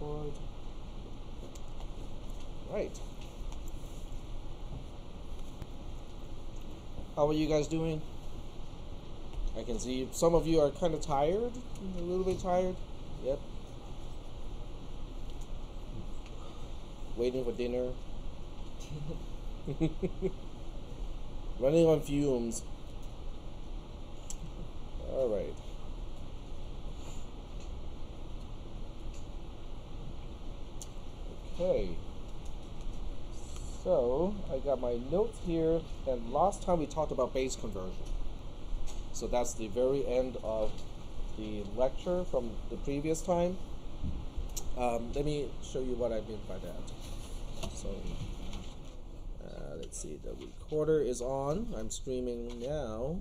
record. Right. How are you guys doing? I can see some of you are kind of tired, a little bit tired. Yep. Waiting for dinner. Running on fumes. All right. Okay. So I got my notes here, and last time we talked about base conversion. So that's the very end of the lecture from the previous time. Let me show you what I mean by that. So let's see, the recorder is on. I'm streaming now.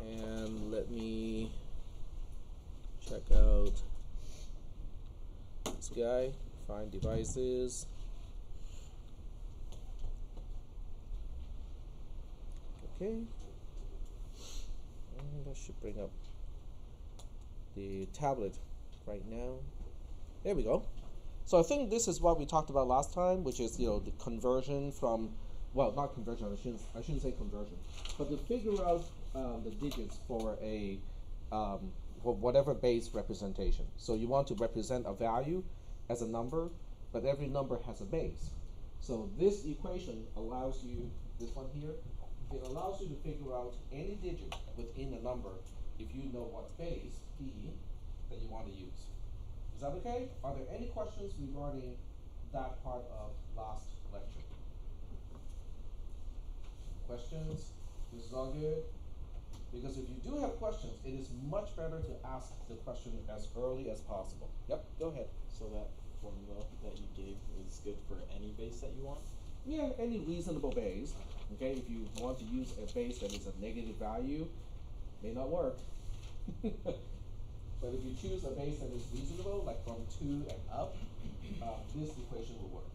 And let me check out this guy, find devices. Okay. And that should bring up the tablet right now. There we go. So I think this is what we talked about last time, which is, the conversion from, well, not conversion, I shouldn't say conversion, but to figure out the digits for a for whatever base representation. So you want to represent a value as a number, but every number has a base. So this equation allows you, this one here, it allows you to figure out any digit within a number if you know what base, p, that you want to use. Is that okay? Are there any questions regarding that part of last lecture? Questions? This is all good? Because if you do have questions, it is much better to ask the question as early as possible. Yep, go ahead. So that formula that you gave is good for any base that you want? Yeah, any reasonable base. Okay, if you want to use a base that is a negative value, may not work. But if you choose a base that is reasonable, like from 2 and up, this equation will work.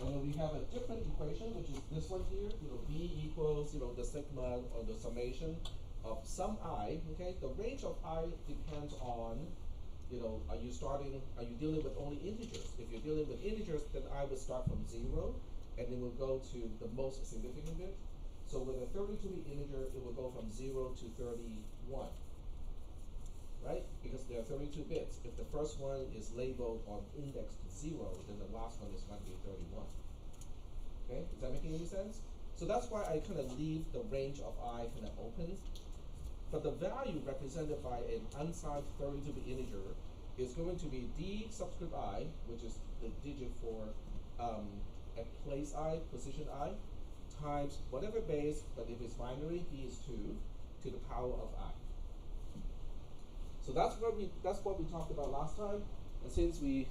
And then we have a different equation, which is this one here. B equals the sigma or the summation of some I. Okay, the range of I depends on are you dealing with only integers? If you're dealing with integers, then I would start from 0, and it will go to the most significant bit. So with a 32-bit integer, it will go from 0 to 31. Right? Because there are 32 bits. If the first one is labeled on index to 0, then the last one is going to be 31. Okay? Is that making any sense? So that's why I kind of leave the range of I kind of open. But the value represented by an unsigned 32-bit integer is going to be d subscript I, which is the digit for a place I, position I, times whatever base, but if it's binary, d is 2, to the power of I. So that's what we talked about last time. And since we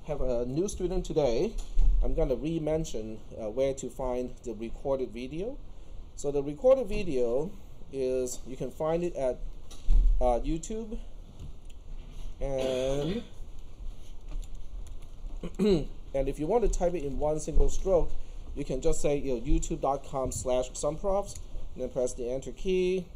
have a new student today, I'm going to re-mention where to find the recorded video. So the recorded video is, you can find it at YouTube, and and if you want to type it in one single stroke, you can just say youtube.com/sumprofs, and then press the enter key.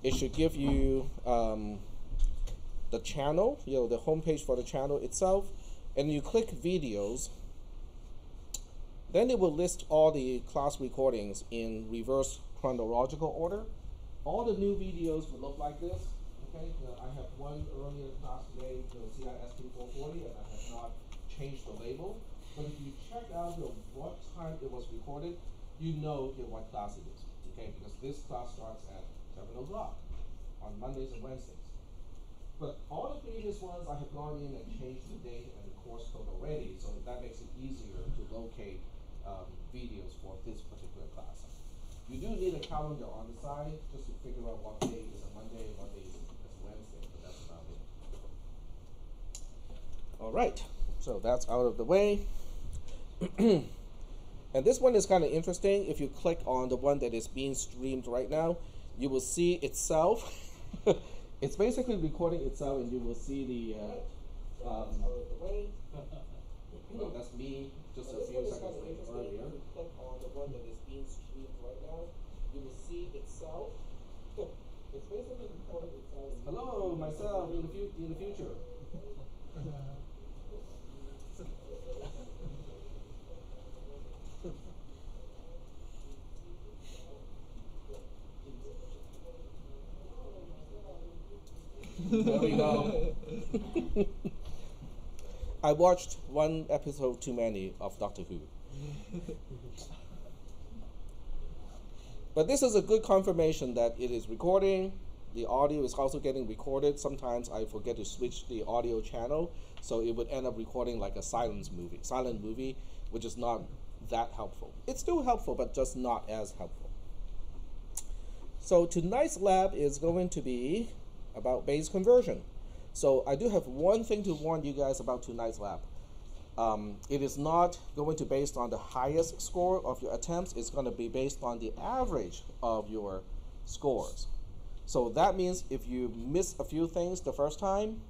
It should give you the channel, the homepage for the channel itself, and you click videos. Then it will list all the class recordings in reverse chronological order. All the new videos will look like this. Okay, I have one earlier class today, cisp310, and I have not changed the label. But if you check out what time it was recorded, you know what class it is. Okay, because this class starts at 7 o'clock on Mondays and Wednesdays. But all the previous ones, I have gone in and changed the date and the course code already, so that makes it easier to locate videos for this particular class. You do need a calendar on the side just to figure out what day is a Monday and what day is a Wednesday, but that's about it. All right, so that's out of the way. And this one is kind of interesting. If you click on the one that is being streamed right now, you will see itself. It's basically recording itself, and you will see the out of the way. Well, that's me just a few seconds earlier. If you click on the one that is being streamed right now, you will see itself. It's basically recording itself. Hello, myself in the future. There we go. I watched one episode too many of Doctor Who. But this is a good confirmation that it is recording. The audio is also getting recorded. Sometimes I forget to switch the audio channel, so it would end up recording like a silent movie, which is not that helpful. It's still helpful, but just not as helpful. So tonight's lab is going to be about base conversion. So I do have one thing to warn you guys about tonight's lab. It is not going to be based on the highest score of your attempts. It's going to be based on the average of your scores. So that means if you miss a few things the first time,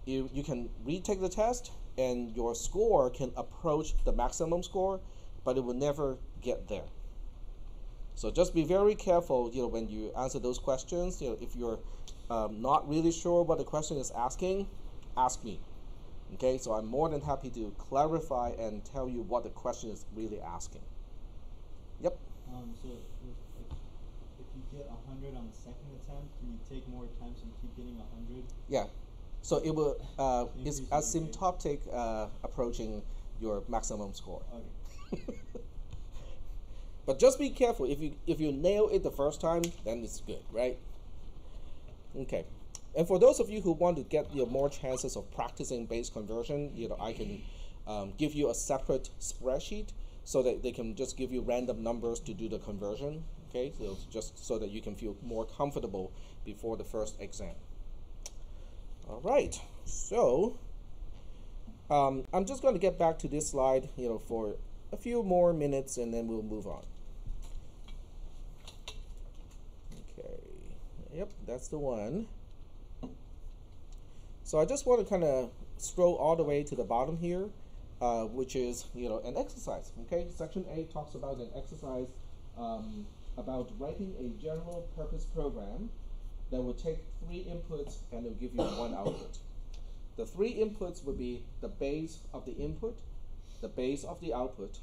you can retake the test and your score can approach the maximum score, but it will never get there. So just be very careful, when you answer those questions. If you're not really sure what the question is asking, ask me. Okay, so I'm more than happy to clarify and tell you what the question is really asking. Yep. So if you get 100 on the second attempt, can you take more attempts and keep getting 100? Yeah. So it will it's asymptotic approaching your maximum score. Okay. But just be careful. If you nail it the first time, then it's good, right? Okay. And for those of you who want to get more chances of practicing base conversion, I can give you a separate spreadsheet so that they can just give you random numbers to do the conversion. Okay, so just so that you can feel more comfortable before the first exam. All right. So I'm just going to get back to this slide, for a few more minutes, and then we'll move on. Okay. Yep, that's the one. So I just want to kind of scroll all the way to the bottom here, which is an exercise. Okay, section 8 talks about an exercise about writing a general purpose program that will take 3 inputs and it will give you 1 output. The 3 inputs would be the base of the input, the base of the output,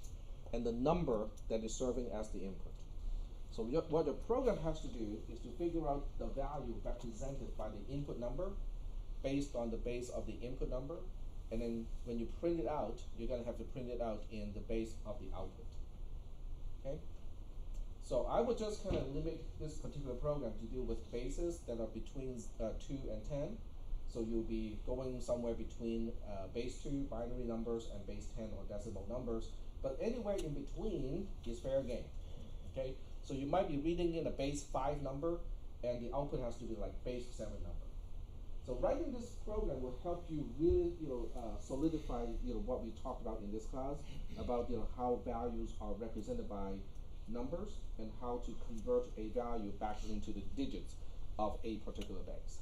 and the number that is serving as the input. So what the program has to do is to figure out the value represented by the input number based on the base of the input number, and then when you print it out, you're going to have to print it out in the base of the output. Okay? So I would just kind of limit this particular program to deal with bases that are between 2 and 10. So you'll be going somewhere between base 2 binary numbers and base 10 or decimal numbers, but anywhere in between is fair game. Okay? So you might be reading in a base 5 number, and the output has to be like base 7 number. So writing this program will help you really, solidify, what we talked about in this class about, how values are represented by numbers and how to convert a value back into the digits of a particular base.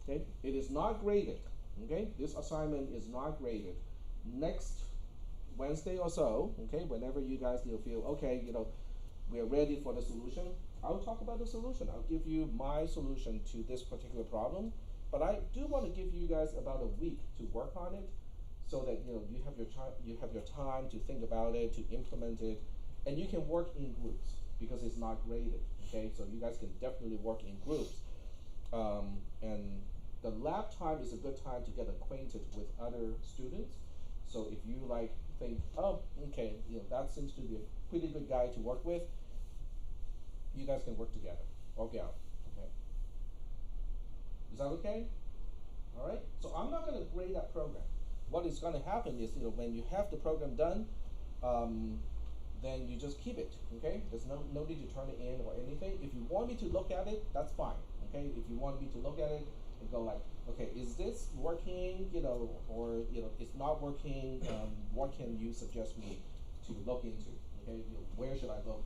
Okay, it is not graded. Okay, this assignment is not graded. Next Wednesday or so, okay, whenever you guys feel okay, we are ready for the solution, I'll talk about the solution. I'll give you my solution to this particular problem, but I do want to give you guys about a week to work on it, so that you have your time to think about it, to implement it, and you can work in groups because it's not graded. Okay, so you guys can definitely work in groups, and the lab time is a good time to get acquainted with other students. So if you think, oh, okay, that seems to be a pretty good guy to work with, you guys can work together or gal. Okay. Is that okay? All right. So I'm not going to grade that program. What is going to happen is, when you have the program done, then you just keep it. Okay. There's no need to turn it in or anything. If you want me to look at it, that's fine. Okay. If you want me to look at it and go okay, is this working? Or it's not working. What can you suggest me to look into? Okay. Where should I look?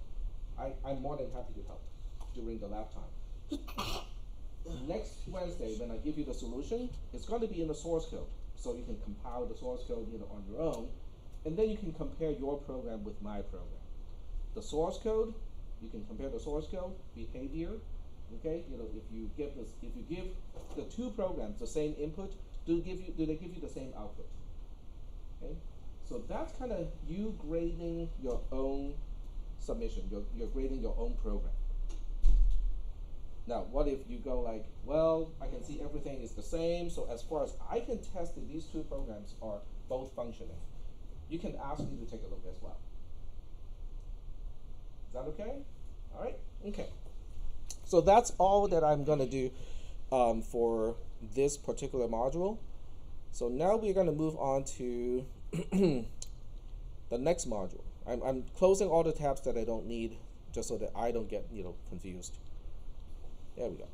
I'm more than happy to help during the lab time. Next Wednesday, when I give you the solution, it's going to be in the source code. So you can compile the source code on your own, and then you can compare your program with my program. The source code, you can compare the source code, behavior, okay? If you give the 2 programs the same input, do they give you the same output? Okay? So that's kind of you grading your own submission. You're grading your own program. Now, what if you go like, well, I can see everything is the same, so as far as I can test that these two programs are both functioning, you can ask me to take a look as well. Is that okay? All right, okay. So that's all that I'm gonna do for this particular module. So now we're gonna move on to the next module. I'm closing all the tabs that I don't need, just so that I don't get confused. There we go.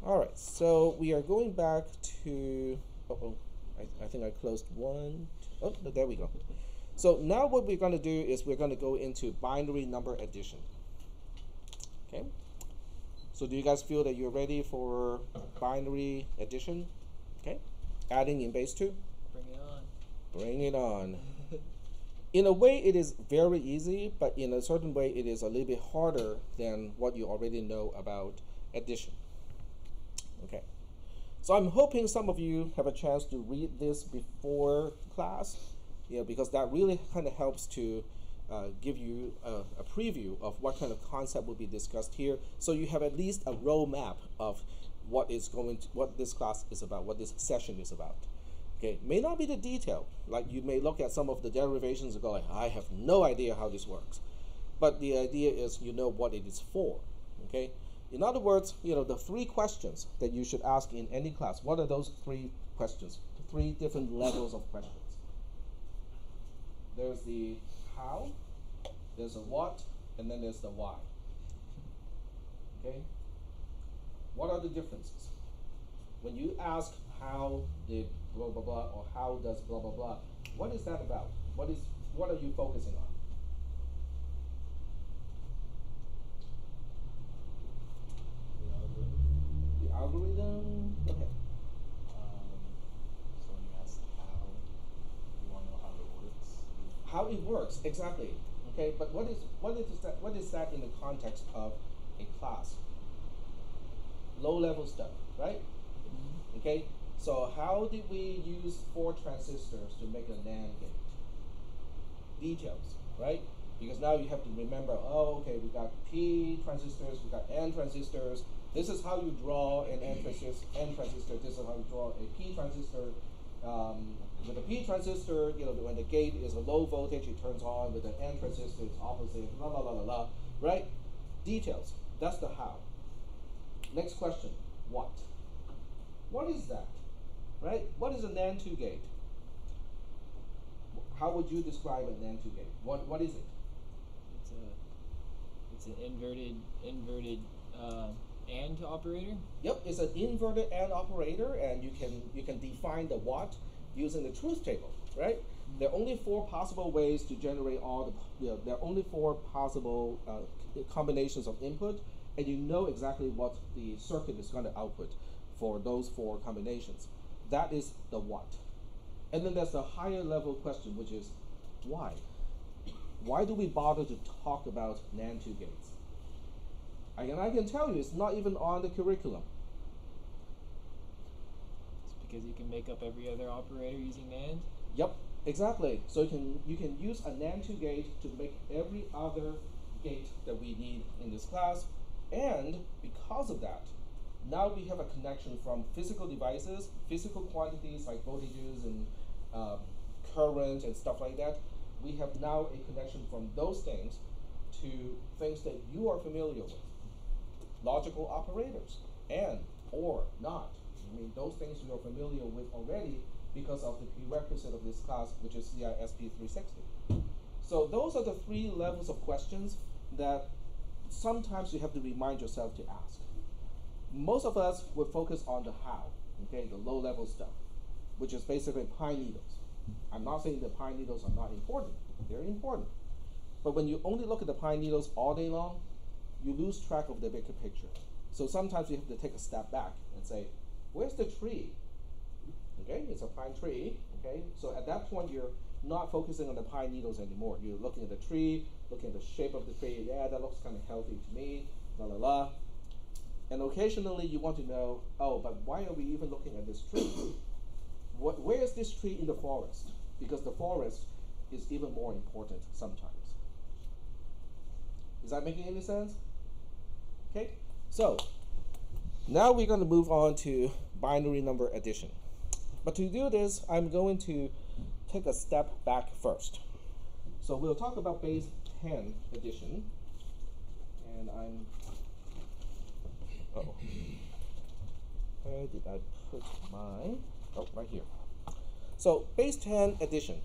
All right, so we are going back to, I think I closed one. Oh, no, there we go. So now what we're gonna do is we're gonna go into binary number addition. Okay, so do you guys feel that you're ready for binary addition? Okay, adding in base 2? Bring it on. Bring it on. In a way, it is very easy, but in a certain way, it is a little bit harder than what you already know about addition. Okay, so I'm hoping some of you have a chance to read this before class, because that really kind of helps to give you a preview of what kind of concept will be discussed here, so you have at least a roadmap of what this class is about, what this session is about. Okay, may not be the detail. Like you may look at some of the derivations and go like, I have no idea how this works. But the idea is you know what it is for. Okay, in other words, the 3 questions that you should ask in any class. What are those 3 questions? 3 different levels of questions. There's the how, there's a what, and then there's the why. Okay, what are the differences? When you ask how did blah blah blah or how does blah blah blah, what is that about? What are you focusing on? The algorithm. Okay. So when you ask how, you want to know how it works. How it works, exactly. Okay, but what is that in the context of a class? Low level stuff, right? Okay, so how did we use 4 transistors to make a NAND gate? Details, right? Because now you have to remember, oh, okay, we got P transistors, we got N transistors. This is how you draw an N transistor. This is how you draw a P transistor. With a P transistor, when the gate is a low voltage, it turns on. With an N transistor, it's opposite. La la la la la. Right? Details. That's the how. Next question. What? What is that? Right? What is a NAND 2 gate? How would you describe a NAND 2 gate? What is it? It's an inverted AND operator. Yep, it's an inverted AND operator, and you can define the what using the truth table, right? There are only 4 possible ways to generate all the. There are only 4 possible combinations of input, and you know exactly what the circuit is going to output for those 4 combinations. That is the what. And then there's the higher level question, which is why? Why do we bother to talk about NAND 2 gates? And I can tell you, it's not even on the curriculum. It's because you can make up every other operator using NAND. Yep, exactly. So you can use a NAND 2 gate to make every other gate that we need in this class, and because of that, now we have a connection from physical devices, physical quantities like voltages and current and stuff like that. We have now a connection from those things to things that you are familiar with. Logical operators, and, or, not. I mean, those things you are familiar with already because of the prerequisite of this class, which is cisp310. So those are the 3 levels of questions that sometimes you have to remind yourself to ask. Most of us would focus on the how, okay, the low level stuff, which is basically pine needles. I'm not saying that pine needles are not important. They're important. But when you only look at the pine needles all day long, you lose track of the bigger picture. So sometimes you have to take a step back and say, where's the tree? Okay, it's a pine tree, okay? So at that point, you're not focusing on the pine needles anymore. You're looking at the tree, looking at the shape of the tree. Yeah, that looks kind of healthy to me, la la la. And occasionally you want to know, oh, but why are we even looking at this tree? Where is this tree in the forest? Because the forest is even more important sometimes. Is that making any sense? Okay, so now we're going to move on to binary number addition. But to do this, I'm going to take a step back first. So we'll talk about base 10 addition. And where did I put my, right here. So base 10 addition.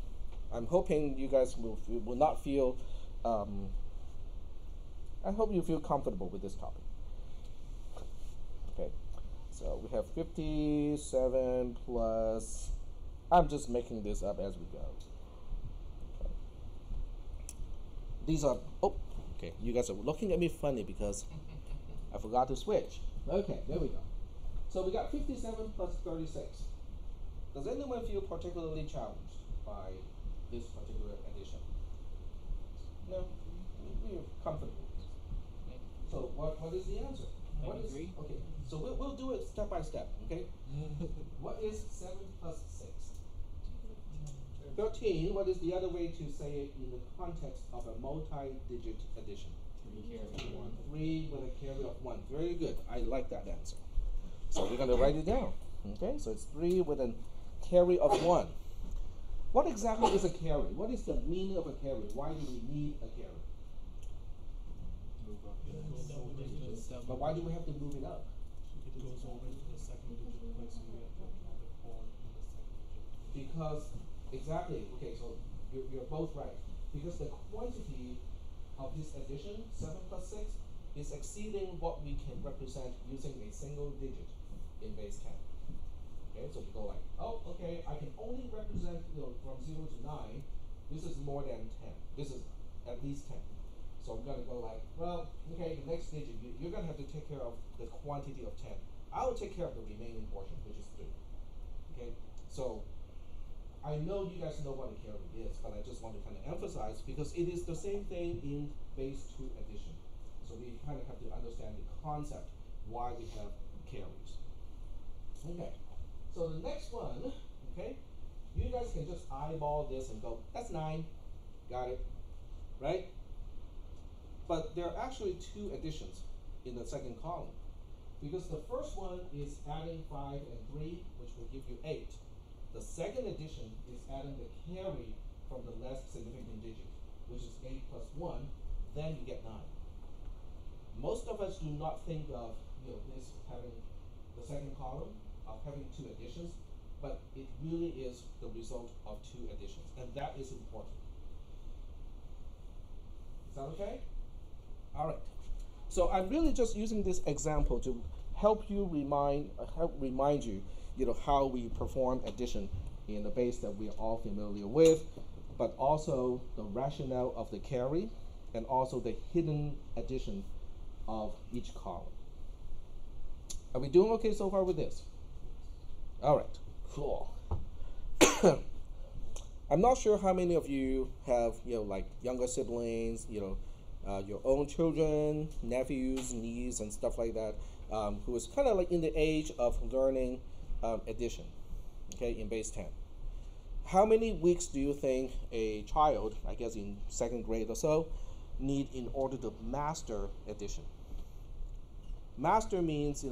I'm hoping you guys will not feel, I hope you feel comfortable with this topic. Okay, so we have 57 plus, I'm just making this up as we go. Okay. These are, okay, you guys are looking at me funny because I forgot to switch. Okay, there we go. So we got 57 plus 36. Does anyone feel particularly challenged by this particular addition? No? We're comfortable. So what is the answer? What is, okay, so we'll do it step by step, okay? What is 7 plus 6? 13. What is the other way to say it in the context of a multi-digit addition? 3 with a carry of 1. Very good. I like that answer. So we're going to write it down. Okay, so it's 3 with a carry of 1. What exactly is a carry? What is the meaning of a carry? Why do we need a carry? But why do we have to move it up? It goes over to the second digit place, so you have to count the 4 in the second digit. Because, exactly, okay, so you're both right. Because the quantity of this addition, 7 plus 6, is exceeding what we can represent using a single digit in base 10. Okay, so we go like, oh, okay, I can only represent, from 0 to 9. This is more than 10. This is at least 10. So I'm going to go like, well, okay, the next digit, you're going to have to take care of the quantity of 10. I'll take care of the remaining portion, which is 3. Okay, so I know you guys know what a carry is, but I just want to kind of emphasize because it is the same thing in base 2 addition. So we kind of have to understand the concept why we have carries. Okay, so the next one, okay, you guys can just eyeball this and go, that's 9, got it, right? But there are actually 2 additions in the second column. Because the first one is adding 5 and 3, which will give you 8. The second addition is adding the carry from the less significant digit, which is 8 plus 1, then you get 9. Most of us do not think of this having the second column, of having 2 additions, but it really is the result of 2 additions, and that is important. Is that okay? All right. So I'm really just using this example to help you remind you, how we perform addition in the base that we are all familiar with, but also the rationale of the carry, and also the hidden addition of each column. Are we doing okay so far with this? All right, cool. I'm not sure how many of you have, like younger siblings, your own children, nephews, nieces, and stuff like that, who is kind of like in the age of learning addition, okay, in base 10. How many weeks do you think a child, I guess in 2nd grade or so, need in order to master addition? Master means,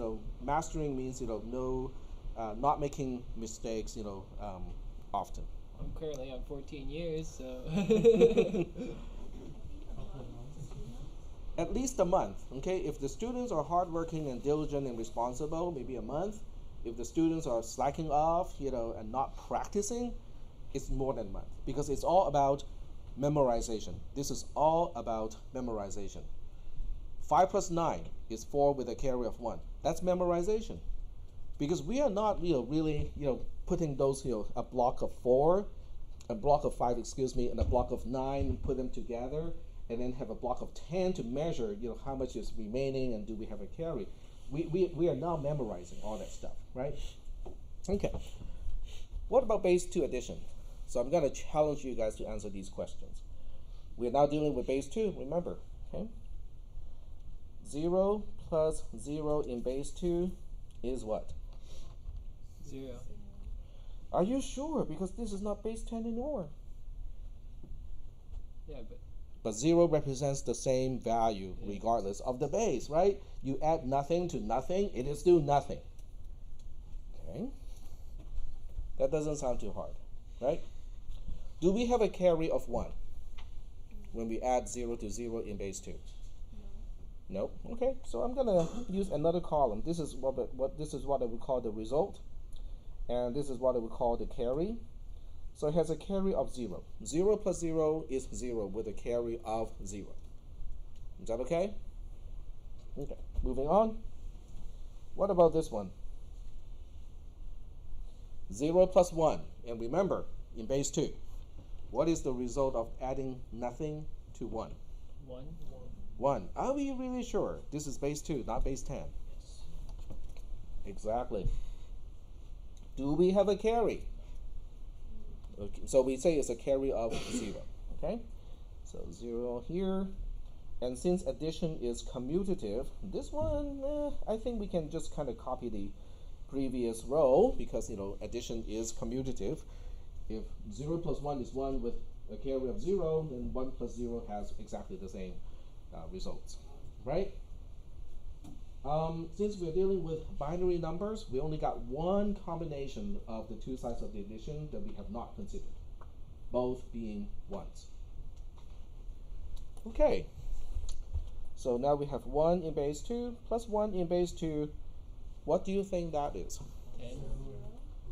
mastering means, not making mistakes, often. I'm currently on 14 years, so. At least a month, okay? If the students are hardworking and diligent and responsible, maybe a month. If the students are slacking off, and not practicing, it's more than a month, because it's all about memorization. This is all about memorization. 5 plus 9 is 4 with a carry of 1. That's memorization, because we are not, really, putting those, a block of 4, a block of 5, and a block of 9, put them together, and then have a block of 10 to measure, how much is remaining and do we have a carry. We are now memorizing all that stuff, right? Okay. What about base 2 addition? So I'm going to challenge you guys to answer these questions. We're now dealing with base 2, remember, okay? 0 plus 0 in base 2 is what? 0. Are you sure? Because this is not base 10 anymore. Yeah, but But 0 represents the same value regardless of the base, right? You add nothing to nothing, it is still nothing. Okay? That doesn't sound too hard, right? Do we have a carry of 1 when we add 0 to 0 in base 2? Nope. Okay, so I'm gonna use another column. This is what I would call the result, and this is what I would call the carry. So it has a carry of 0. 0 plus 0 is 0 with a carry of 0. Is that okay? Okay, moving on. What about this one? 0 plus 1. And remember, in base 2, what is the result of adding nothing to 1? 1. 1. Are we really sure? This is base 2, not base 10. Yes. Exactly. Do we have a carry? Okay, so we say it's a carry of 0. Okay? So 0 here. And since addition is commutative, this one, I think we can just kind of copy the previous row because, addition is commutative. If 0 plus 1 is 1 with a carry of 0, then 1 plus 0 has exactly the same results, right? Since we're dealing with binary numbers, we only got one combination of the two sides of the addition that we have not considered, both being 1s. Okay, so now we have 1 in base 2 plus 1 in base 2. What do you think that is? 10.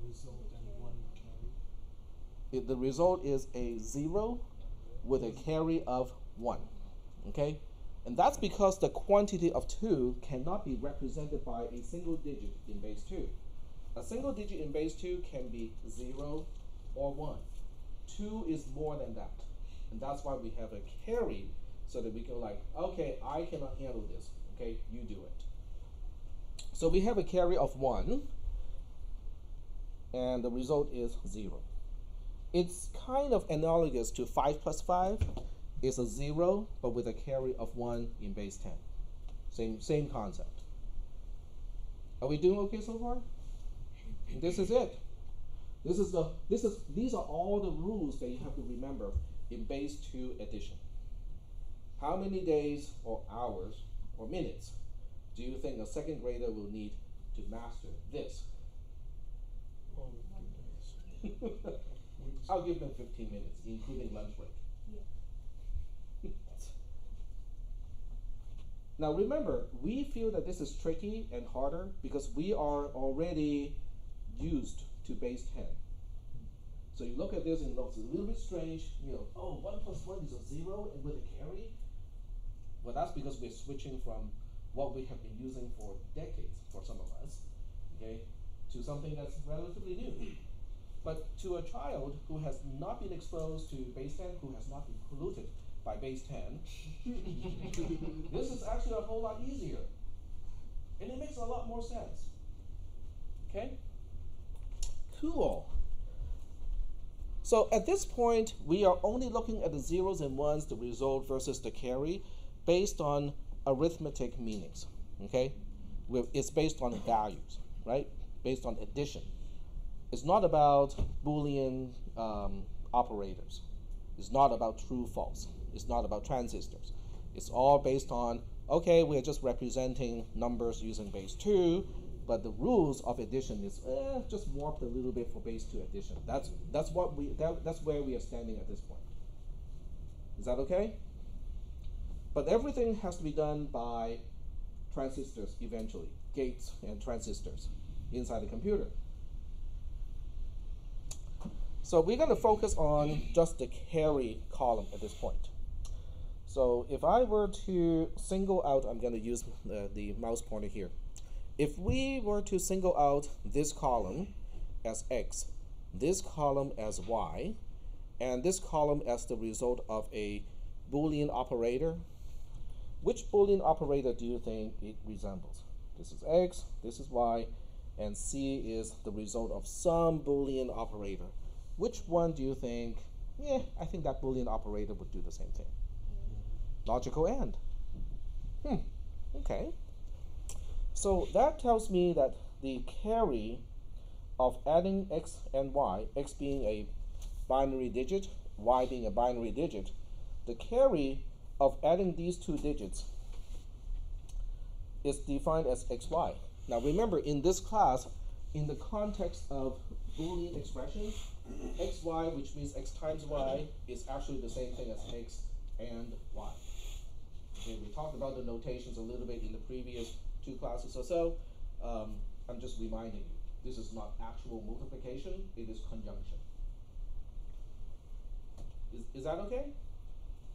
Result and 1 carry. The result is a 0 with a carry of 1. Okay? And that's because the quantity of 2 cannot be represented by a single digit in base 2. A single digit in base 2 can be 0 or 1. 2 is more than that. And that's why we have a carry, so that we can okay, I cannot handle this. Okay, you do it. So we have a carry of 1, and the result is 0. It's kind of analogous to 5 plus 5. It's a 0, but with a carry of 1 in base 10. Same concept. Are we doing okay so far? This is it. These are all the rules that you have to remember in base 2 addition. How many days or hours or minutes do you think a second grader will need to master this? Oh, 2 days. I'll give them 15 minutes, including lunch break. Now remember, we feel that this is tricky and harder because we are already used to base 10. So you look at this and it looks a little bit strange. 1 plus 1 is a 0 and with a carry. Well, that's because we're switching from what we have been using for decades, for some of us, okay, to something that's relatively new. But to a child who has not been exposed to base 10, who has not been polluted by base 10, this is actually a whole lot easier. And it makes a lot more sense. Okay? Cool. So at this point, we are only looking at the zeros and ones, the result versus the carry, based on arithmetic meanings. Okay? It's based on values, right? Based on addition. It's not about Boolean operators. It's not about true, false. It's not about transistors. It's all based on, okay, we're just representing numbers using base 2, but the rules of addition is just warped a little bit for base 2 addition. That's where we are standing at this point. Is that okay? But everything has to be done by transistors eventually, gates and transistors inside the computer. So we're going to focus on just the carry column at this point. So if I were to single out, I'm going to use the mouse pointer here. If we were to single out this column as x, this column as y, and this column as the result of a Boolean operator, which Boolean operator do you think it resembles? This is x, this is y, and c is the result of some Boolean operator. Which one do you think, I think that Boolean operator would do the same thing? Logical AND. Okay. So that tells me that the carry of adding x and y, x being a binary digit, y being a binary digit, the carry of adding these two digits is defined as xy. Now remember, in this class, in the context of Boolean expressions, xy, which means x times y, is actually the same thing as x and y. Okay, we talked about the notations a little bit in the previous 2 classes or so. I'm just reminding you, this is not actual multiplication, it is conjunction. Is that okay?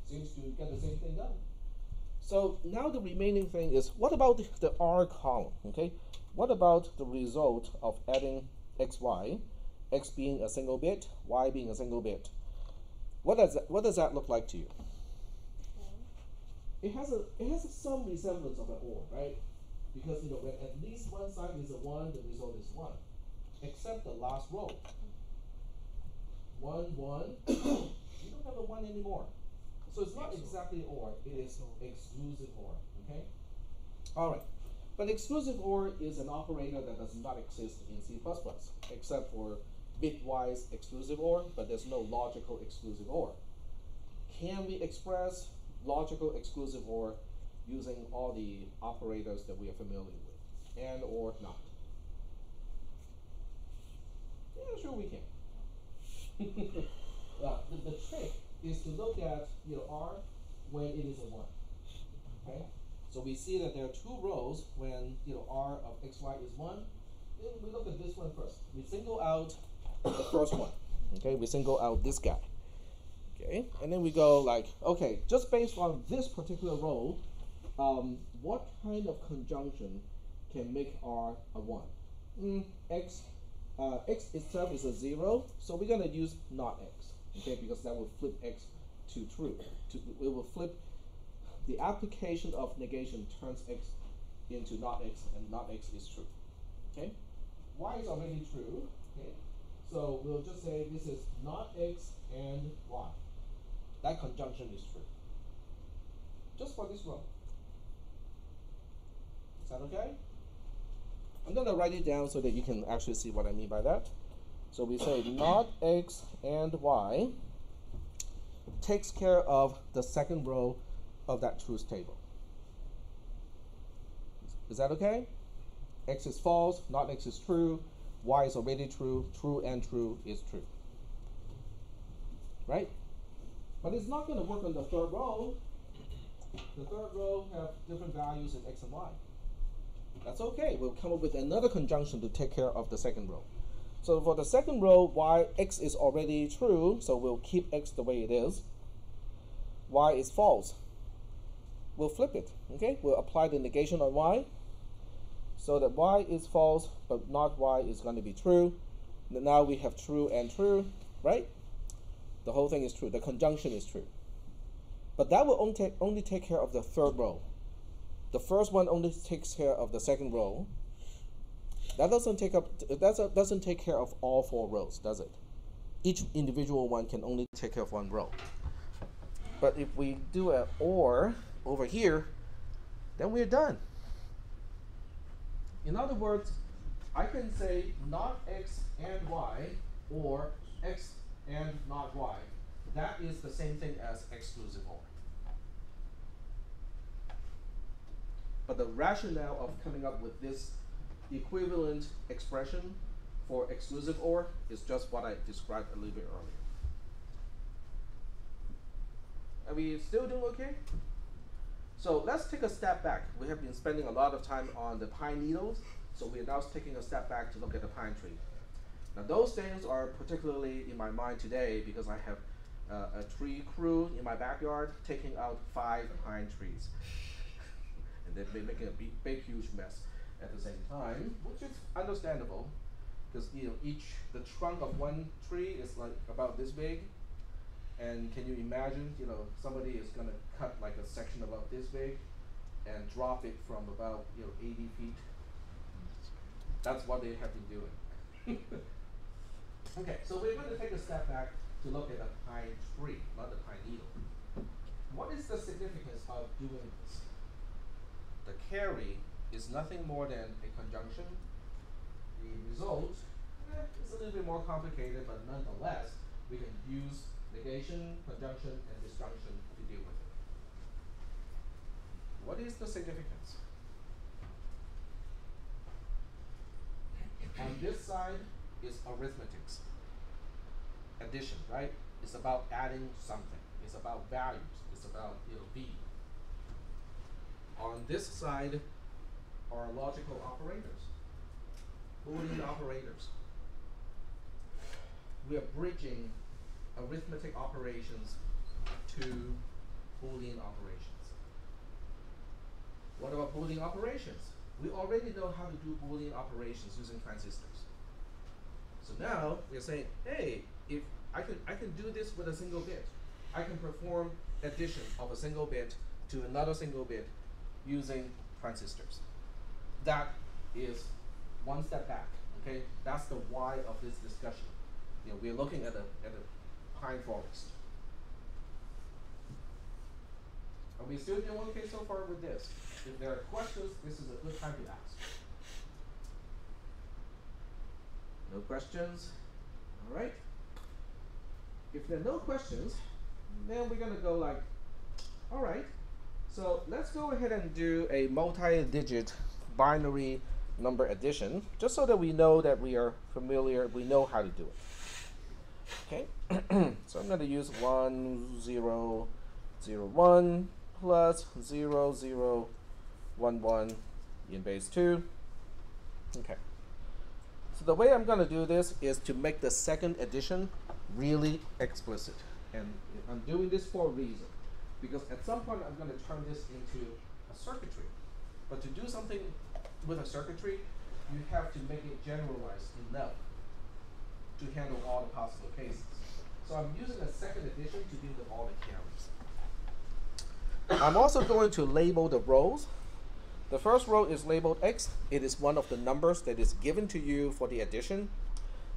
Seems to get the same thing done. So now the remaining thing is, what about the R column, okay? What about the result of adding xy, x being a single bit, y being a single bit? What does that look like to you? It has some resemblance of an OR, right? Because when at least one side is a 1, the result is 1. Except the last row. 1, 1, you don't have a 1 anymore. So it's not exactly OR, it is exclusive OR, okay? Alright, but exclusive OR is an operator that does not exist in C++, except for bitwise exclusive OR, but there's no logical exclusive OR. Can we express logical exclusive OR using all the operators that we are familiar with, and or not? Yeah, sure we can. Well, the trick is to look at R when it is a 1. Okay? So we see that there are 2 rows when R of xy is 1. Then we look at this one first. We single out the first one. Okay, we single out this guy. Okay, and then we go like, okay, just based on this particular row, what kind of conjunction can make R a 1? X itself is a 0, so we're gonna use not x. Okay, because that will flip x to true. It will flip the application of negation, turns x into not x, and not x is true. Okay, y is already true. Okay, so we'll just say this is not x and y. That conjunction is true. Just for this row. Is that okay? I'm gonna write it down so that you can actually see what I mean by that. So we say not x and y takes care of the second row of that truth table. Is that okay? X is false, not x is true, y is already true, true and true is true. Right? But it's not going to work on the third row. The third row have different values in x and y. That's okay. We'll come up with another conjunction to take care of the second row. So for the second row, x is already true, so we'll keep x the way it is. Y is false. We'll flip it, okay? We'll apply the negation on y, so that y is false, but not y is going to be true. And now we have true and true, right? The whole thing is true. The conjunction is true. But that will only take care of the third row. The first one only takes care of the second row. That doesn't take care of all 4 rows, does it? Each individual one can only take care of 1 row. But if we do an OR over here, then we're done. In other words, I can say not x and y, or x and not y. That is the same thing as exclusive OR. But the rationale of coming up with this equivalent expression for exclusive OR is just what I described a little bit earlier. Are we still doing okay? So let's take a step back. We have been spending a lot of time on the pine needles, so we're now taking a step back to look at the pine tree. Now those things are particularly in my mind today because I have a tree crew in my backyard taking out 5 pine trees. And they've been making a big huge mess at the same time, which is understandable because the trunk of one tree is like about this big. And can you imagine, somebody is going to cut like a section about this big and drop it from about 80 feet. That's what they have been doing. Okay, so we're going to take a step back to look at the pine tree, not the pine needle. What is the significance of doing this? The carry is nothing more than a conjunction. The result is a little bit more complicated, but nonetheless, we can use negation, conjunction, and disjunction to deal with it. What is the significance? On this side is arithmetics. Addition, right? It's about adding something. It's about values. It's about v. On this side are logical operators, Boolean operators. We are bridging arithmetic operations to Boolean operations. What about Boolean operations? We already know how to do Boolean operations using transistors. So now we're saying, hey, if I can do this with a single bit. I can perform addition of a single bit to another single bit using transistors. That is one step back. Okay, that's the why of this discussion. You know, we're looking at a pine forest. Are we still doing okay so far with this? If there are questions, this is a good time to ask. No questions? All right. If there are no questions, then we're going to go like, all right, so let's go ahead and do a multi-digit binary number addition, just so that we know that we are familiar, we know how to do it. Okay, so I'm going to use 1, 0, 0, 1 plus 0, 0, 1, 1 in base 2. Okay. So the way I'm going to do this is to make the second addition really explicit. And I'm doing this for a reason. Because at some point I'm going to turn this into a circuitry. But to do something with a circuitry, you have to make it generalized enough to handle all the possible cases. So I'm using a second addition to deal with all the carries. I'm also going to label the rows. The first row is labeled X. It is one of the numbers that is given to you for the addition.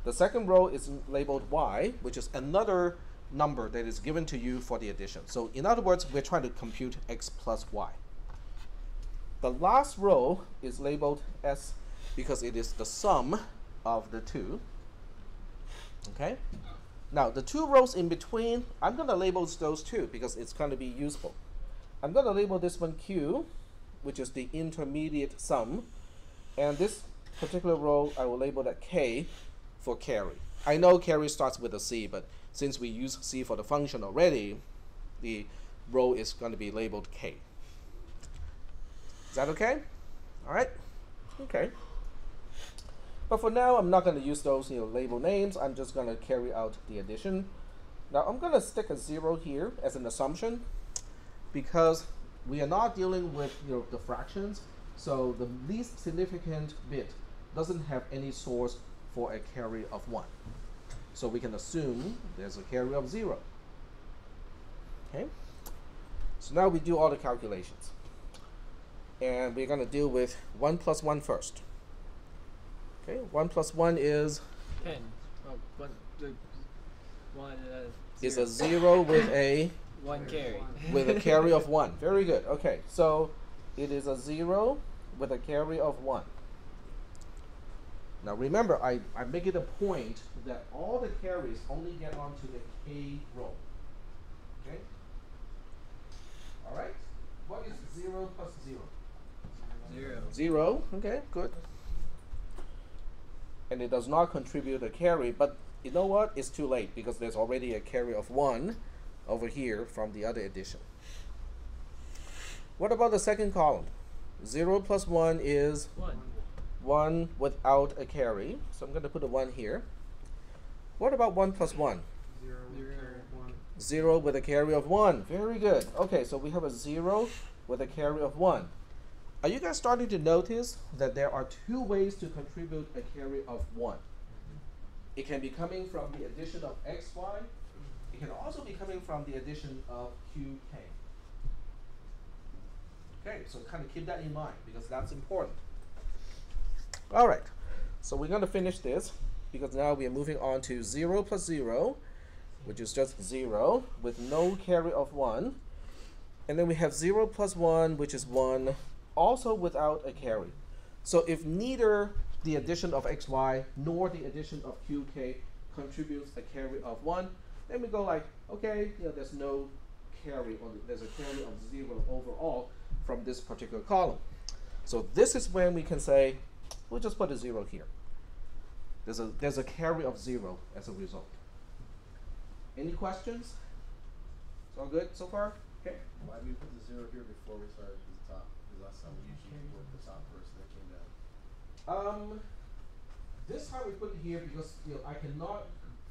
The second row is labeled Y, which is another number that is given to you for the addition. So in other words, we're trying to compute X plus Y. The last row is labeled S because it is the sum of the two. Okay? Now, the two rows in between, I'm going to label those two because it's going to be useful. I'm going to label this one Q, which is the intermediate sum. And this particular row, I will label that K for carry. I know carry starts with a C, but since we use C for the function already, the row is going to be labeled K. Is that okay? All right? Okay. But for now, I'm not going to use those label names. I'm just going to carry out the addition. Now, I'm going to stick a 0 here as an assumption because we are not dealing with the fractions. So the least significant bit doesn't have any source for a carry of 1. So we can assume there's a carry of 0. Okay? So now we do all the calculations. And we're going to deal with 1 plus 1 first. Okay, 1 plus 1 is 10. Oh, one is a 0 with a 1 carry. with a carry of 1. Very good. Okay, so it is a 0 with a carry of 1. Now remember, I make it a point that all the carries only get onto the K row. Okay? All right? What is 0 plus 0? 0. 0. Okay, good. And it does not contribute a carry, but you know what? It's too late because there's already a carry of 1 over here from the other addition. What about the second column? 0 plus 1 is 1. 1 without a carry. So I'm going to put a 1 here. What about 1 plus 1? 0 with carry of 1. 0 with a carry of 1. Very good. Okay, so we have a 0 with a carry of 1. Are you guys starting to notice that there are two ways to contribute a carry of 1? It can be coming from the addition of xy. It can also be coming from the addition of qk. Okay, so kind of keep that in mind because that's important. All right, so we're going to finish this because now we are moving on to 0 plus 0, which is just 0 with no carry of 1. And then we have 0 plus 1, which is 1, also without a carry. So if neither the addition of xy nor the addition of qk contributes a carry of 1, Then we go like, okay, there's no carry, or there's a carry of 0 overall from this particular column. So this is when we can say, we'll just put a 0 here. There's a carry of 0 as a result. Any questions? It's all good so far? Okay. Why do we put the 0 here before we started at the top? Because that's how we usually work the top first, then came down. This time we put it here because I cannot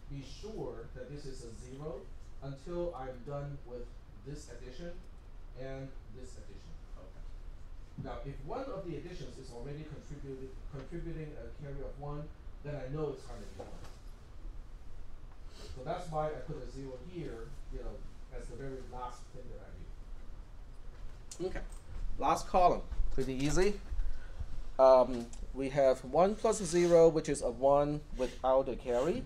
be sure that this is a 0 until I'm done with this addition and this addition. Okay. Now, if one of the additions is already contributing a carry of 1, then I know it's going to be 1. So that's why I put a 0 here, as the very last thing that I do. Okay, last column, pretty easy. We have 1 plus 0, which is a 1 without a carry.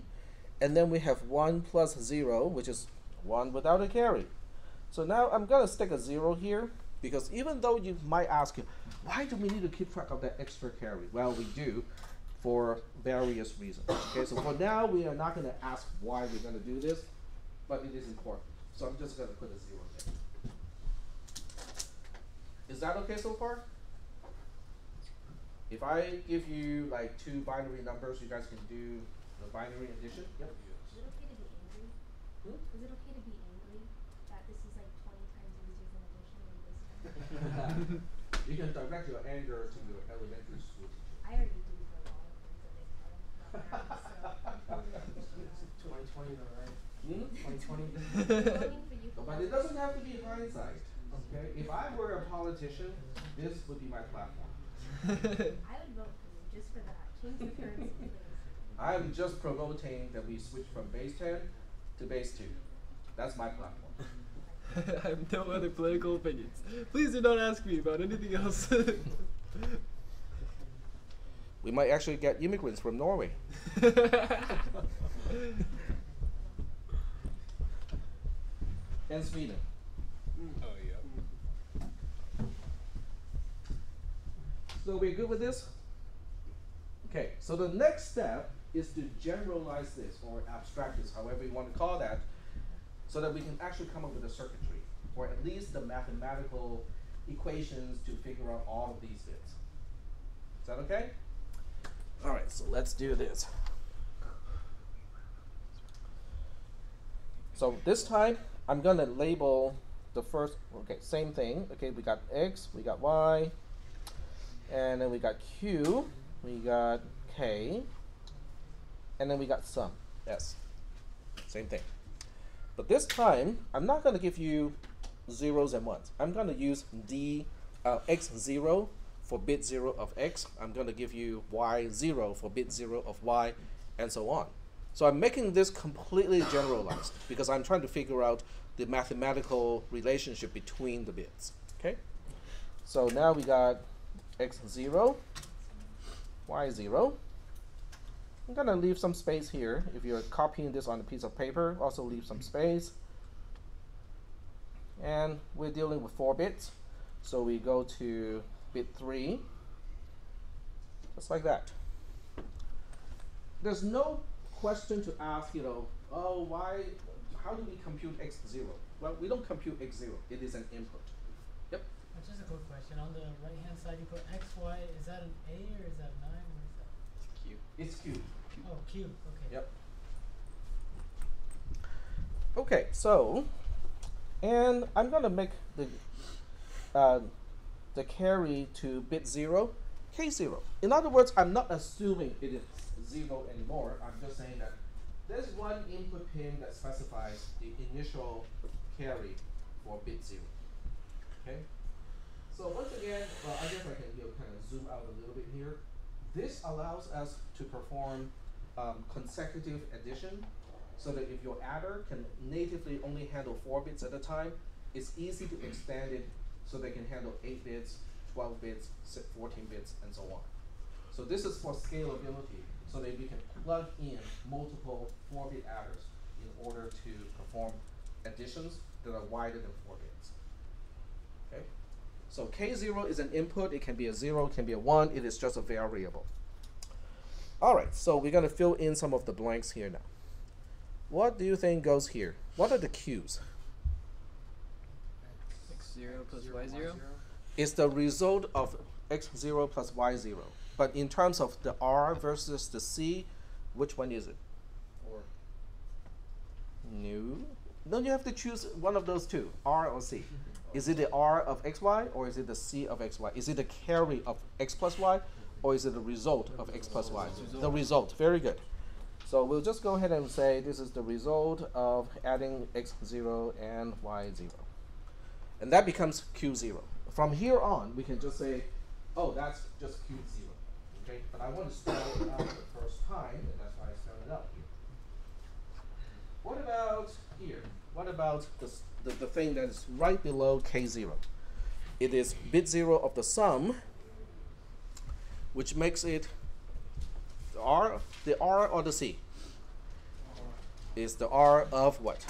And then we have 1 plus 0, which is 1 without a carry. So now I'm going to stick a 0 here, because even though you might ask, why do we need to keep track of that extra carry? Well, we do for various reasons. Okay, so for now, we are not going to ask why we're going to do this, but it is important. So I'm just going to put a 0 there. Is that okay so far? If I give you like 2 binary numbers, you guys can do the binary addition. Yep. Is it okay to be angry? Hmm? Is it okay to be angry that this is like 20 times easier than addition than this one? You can direct your anger to your elementary school teacher. I already do for a lot of things that they tell them about math, so I'm totally understand that. 2020 though, right? Hmm? 2020. Voting for you. But it doesn't have to be hindsight. Okay? If I were a politician, this would be my platform. I would vote for you just for that. Change the currency, please. I'm just promoting that we switch from base 10 to base 2. That's my platform. I have no other political opinions. Please do not ask me about anything else. We might actually get immigrants from Norway. And Sweden. Oh, yeah. So we're good with this? Okay, so the next step is to generalize this or abstract this, however you want to call that, so that we can actually come up with a circuitry, or at least the mathematical equations to figure out all of these bits. Is that okay? All right, so let's do this. So this time, I'm going to label the first, okay, same thing. Okay, we got X, we got Y, and then we got Q, we got K, and then we got sum, S. Same thing. But this time, I'm not going to give you zeros and ones. I'm going to use X0 for bit 0 of X. I'm going to give you Y0 for bit 0 of Y, and so on. So I'm making this completely generalized because I'm trying to figure out the mathematical relationship between the bits. Okay? So now we got X0, Y0. I'm going to leave some space here. If you're copying this on a piece of paper, also leave some space. And we're dealing with 4 bits. So we go to bit 3, just like that. There's no question to ask, oh, how do we compute X0? Well, we don't compute X0. It is an input. Yep. Just a quick question. On the right-hand side, you put X, Y. Is that an A or is that 9? What is that? Q. It's Q. Oh, Q. Okay. Yep. Okay, so, and I'm going to make the carry to bit 0, K0. In other words, I'm not assuming it is 0 anymore. I'm just saying that there's one input pin that specifies the initial carry for bit 0. Okay? So once again, I guess I can kind of zoom out a little bit here. This allows us to perform consecutive addition, so that if your adder can natively only handle 4 bits at a time, it's easy to expand it so they can handle 8 bits, 12 bits, 14 bits, and so on. So this is for scalability, so that we can plug in multiple 4-bit adders in order to perform additions that are wider than 4 bits. Okay? So K0 is an input. It can be a 0, it can be a 1. It is just a variable. All right, so we're going to fill in some of the blanks here now. What do you think goes here? What are the q's? X0 plus Y0. It's the result of x0 plus y0. But in terms of the r versus the c, which one is it? Or No. Don't you have to choose one of those two, r or c? Is it the r of xy or is it the c of xy? Is it the carry of x plus y or is it the result of x plus y? The result. Very good. So we'll just go ahead and say this is the result of adding x0 and y0. And that becomes q0. From here on, we can just say, oh, that's just q0. Okay? But I want to spell it out the first time, and that's why I spelled it out here. What about here? What about the thing that is right below k0? It is bit 0 of the sum, which makes it the r or the c? Is the r of what?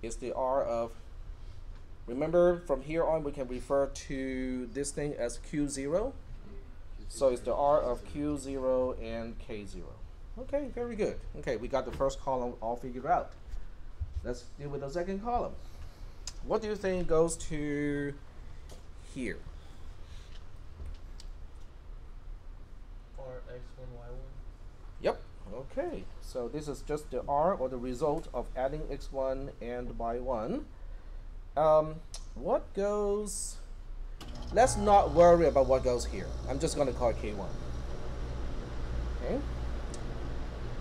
Is the r of, remember from here on we can refer to this thing as q0. So it's the r of q0 and k0. Okay, very good. Okay, we got the first column all figured out. Let's deal with the second column. What do you think goes to here? Rx1, Y1. Yep. Okay. So this is just the r, or the result of adding x1 and y1. What goes? Let's not worry about what goes here. I'm just going to call it k1. Okay.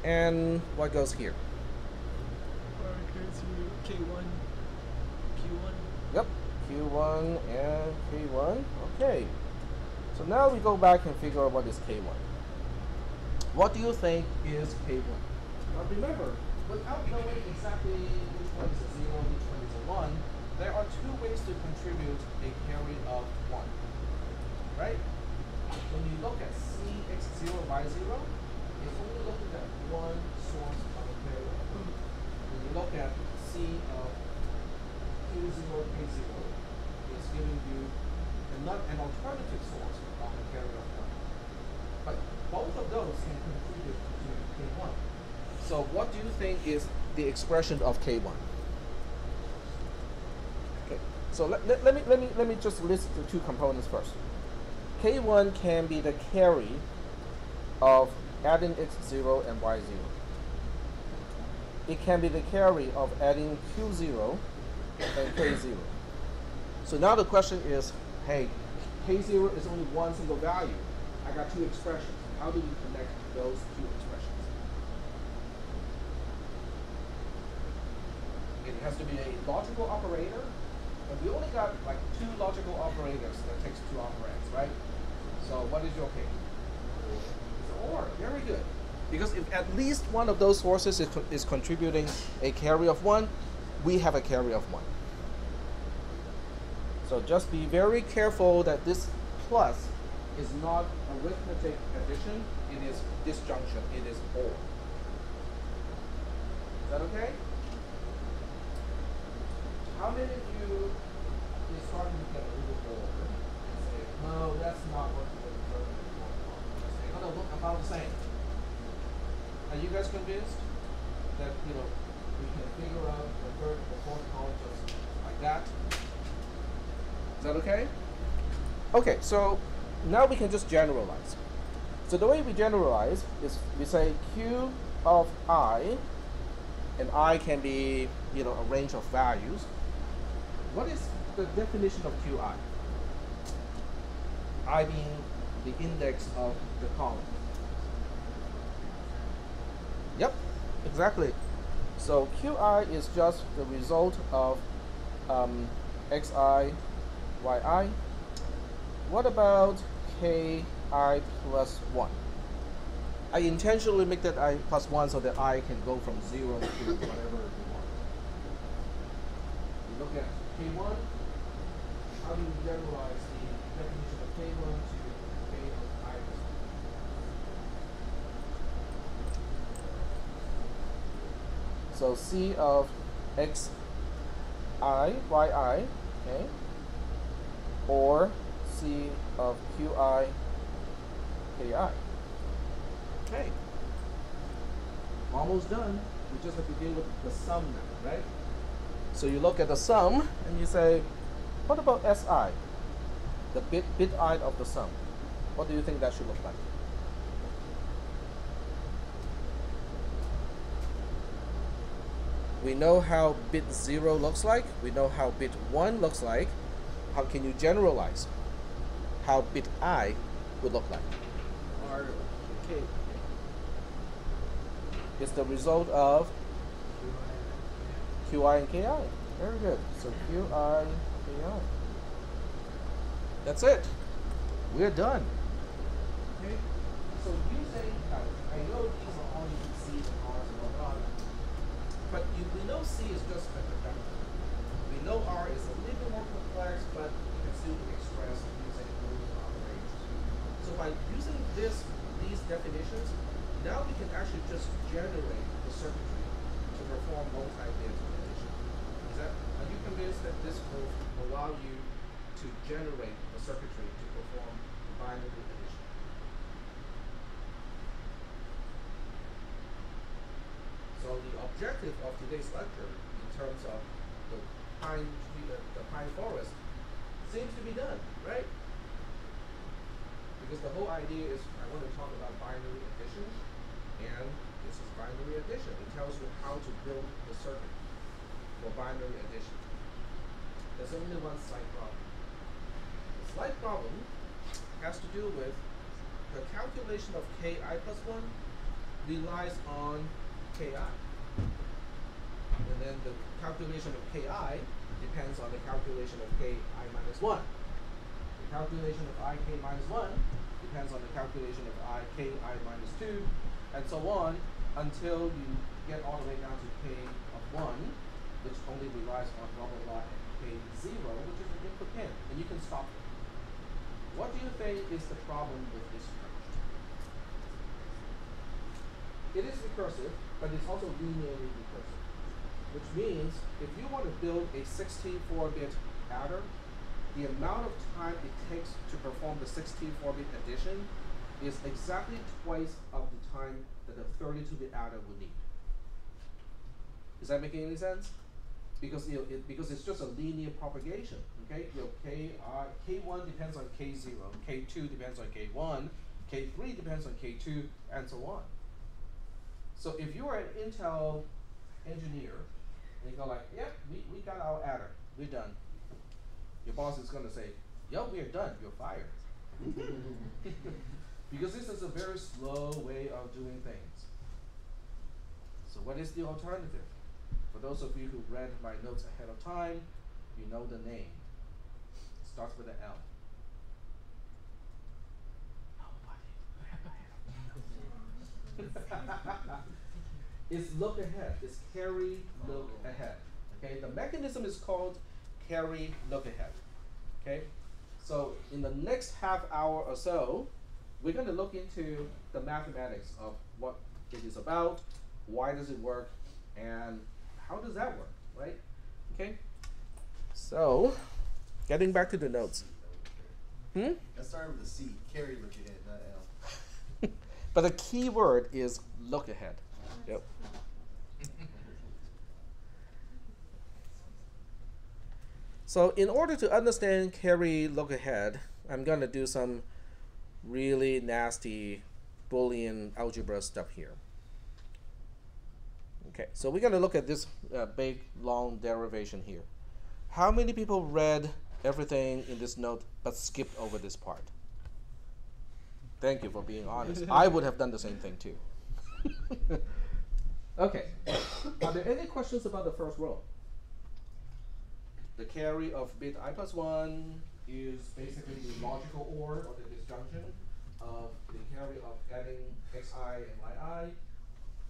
And what goes here? R equals to K1, Q1. Yep. q1 and k1. Okay. So now we go back and figure out what is k1. What do you think is k1? Now remember, without knowing exactly which one is a 0, which one is a 1, there are two ways to contribute a carry of 1. Right? When you look at cx0, y0, it's only looking at one source of a carry of 1. When you look at c of q0, k0, it's giving you an alternative source of a carry of 1. But both of those can contribute to k1. So what do you think is the expression of k1? Okay. So let me just list the two components first. K1 can be the carry of adding x0 and y0. It can be the carry of adding q0 and k0. So now the question is, hey, k0 is only one single value. I got two expressions. How do we connect those two expressions? It has to be a logical operator, but we only got like two logical operators that takes two operands, right? So what is your case? It's OR. Very good. Because if at least one of those sources is contributing a carry of 1, we have a carry of 1. So just be very careful that this plus is not arithmetic addition, it is disjunction, it is OR. Is that okay? How many of you is starting to get a little bored and say, no, that's not what we're going to look about the same. Are you guys convinced that we can figure out the third and the fourth column just like that? Is that okay? Okay, so now we can just generalize. So the way we generalize is we say q of I, and I can be a range of values. What is the definition of qi? I being the index of the column. Yep, exactly. So qi is just the result of xi, yi. What about ki plus 1? I intentionally make that I plus 1 so that I can go from 0 to whatever we want. We look at k1. How do we generalize the definition of k1 to k of I plus 1? So c of xi, yi, okay, or c of qi, ki. Okay. Almost done. We just have to deal with the sum now, right? So you look at the sum and you say, what about SI? The bit I of the sum. What do you think that should look like? We know how bit 0 looks like. We know how bit 1 looks like. How can you generalize how bit I would look like? Okay. It's the result of Qi and Ki. Very good. So Qi, Ki. That's it. We're done. Okay. So using, I know these are all using C's and R's and whatnot, but we know C is just a vector. We know R is a little bit more complex, but it can still be expressed using Boolean operators. So by using these definitions, now we can actually just generate the circuitry to perform multi-bit addition. Are you convinced that this will allow you to generate the circuitry to perform binary addition? So the objective of today's lecture, in terms of the pine forest, seems to be done, right? Because the whole idea is I want to talk about binary addition, and this is binary addition. It tells you how to build the circuit for binary addition. There's only one slight problem. The slight problem has to do with the calculation of Ki plus 1 relies on Ki. And then the calculation of Ki depends on the calculation of Ki minus 1. The calculation of Ik minus 1 depends on the calculation of Ki minus 2, and so on until you get all the way down to K of 1, which only relies on blah blah blah, and K0, which is an input pin, and you can stop it. What do you think is the problem with this approach? It is recursive, but it's also linearly recursive, which means if you want to build a 64-bit adder, the amount of time it takes to perform the 64-bit addition is exactly twice of the time that a 32-bit adder would need. Is that making any sense? Because because it's just a linear propagation. Okay, K1 depends on K0, K2 depends on K1, K3 depends on K2, and so on. So if you are an Intel engineer and you go like, yep, we got our adder, we're done. Your boss is going to say, yep, we're done, you're fired. Because this is a very slow way of doing things. So what is the alternative? For those of you who read my notes ahead of time, you know the name. It starts with an L. It's look ahead. It's carry, look ahead. Okay, the mechanism is called carry, look ahead. Okay, so in the next half hour or so, we're going to look into the mathematics of what it is about, why does it work, and how does that work, right? Okay, so getting back to the notes. That started with a C. Carry, look ahead, not L. But the key word is look ahead. Yep. So in order to understand carry, look ahead, I'm going to do some really nasty Boolean algebra stuff here. Okay, so we're going to look at this big, long derivation here. How many people read everything in this note but skipped over this part? Thank you for being honest. I would have done the same thing too. Okay, are there any questions about the first row? The carry of bit I plus 1 is basically the logical OR, or the disjunction of the carry of adding xi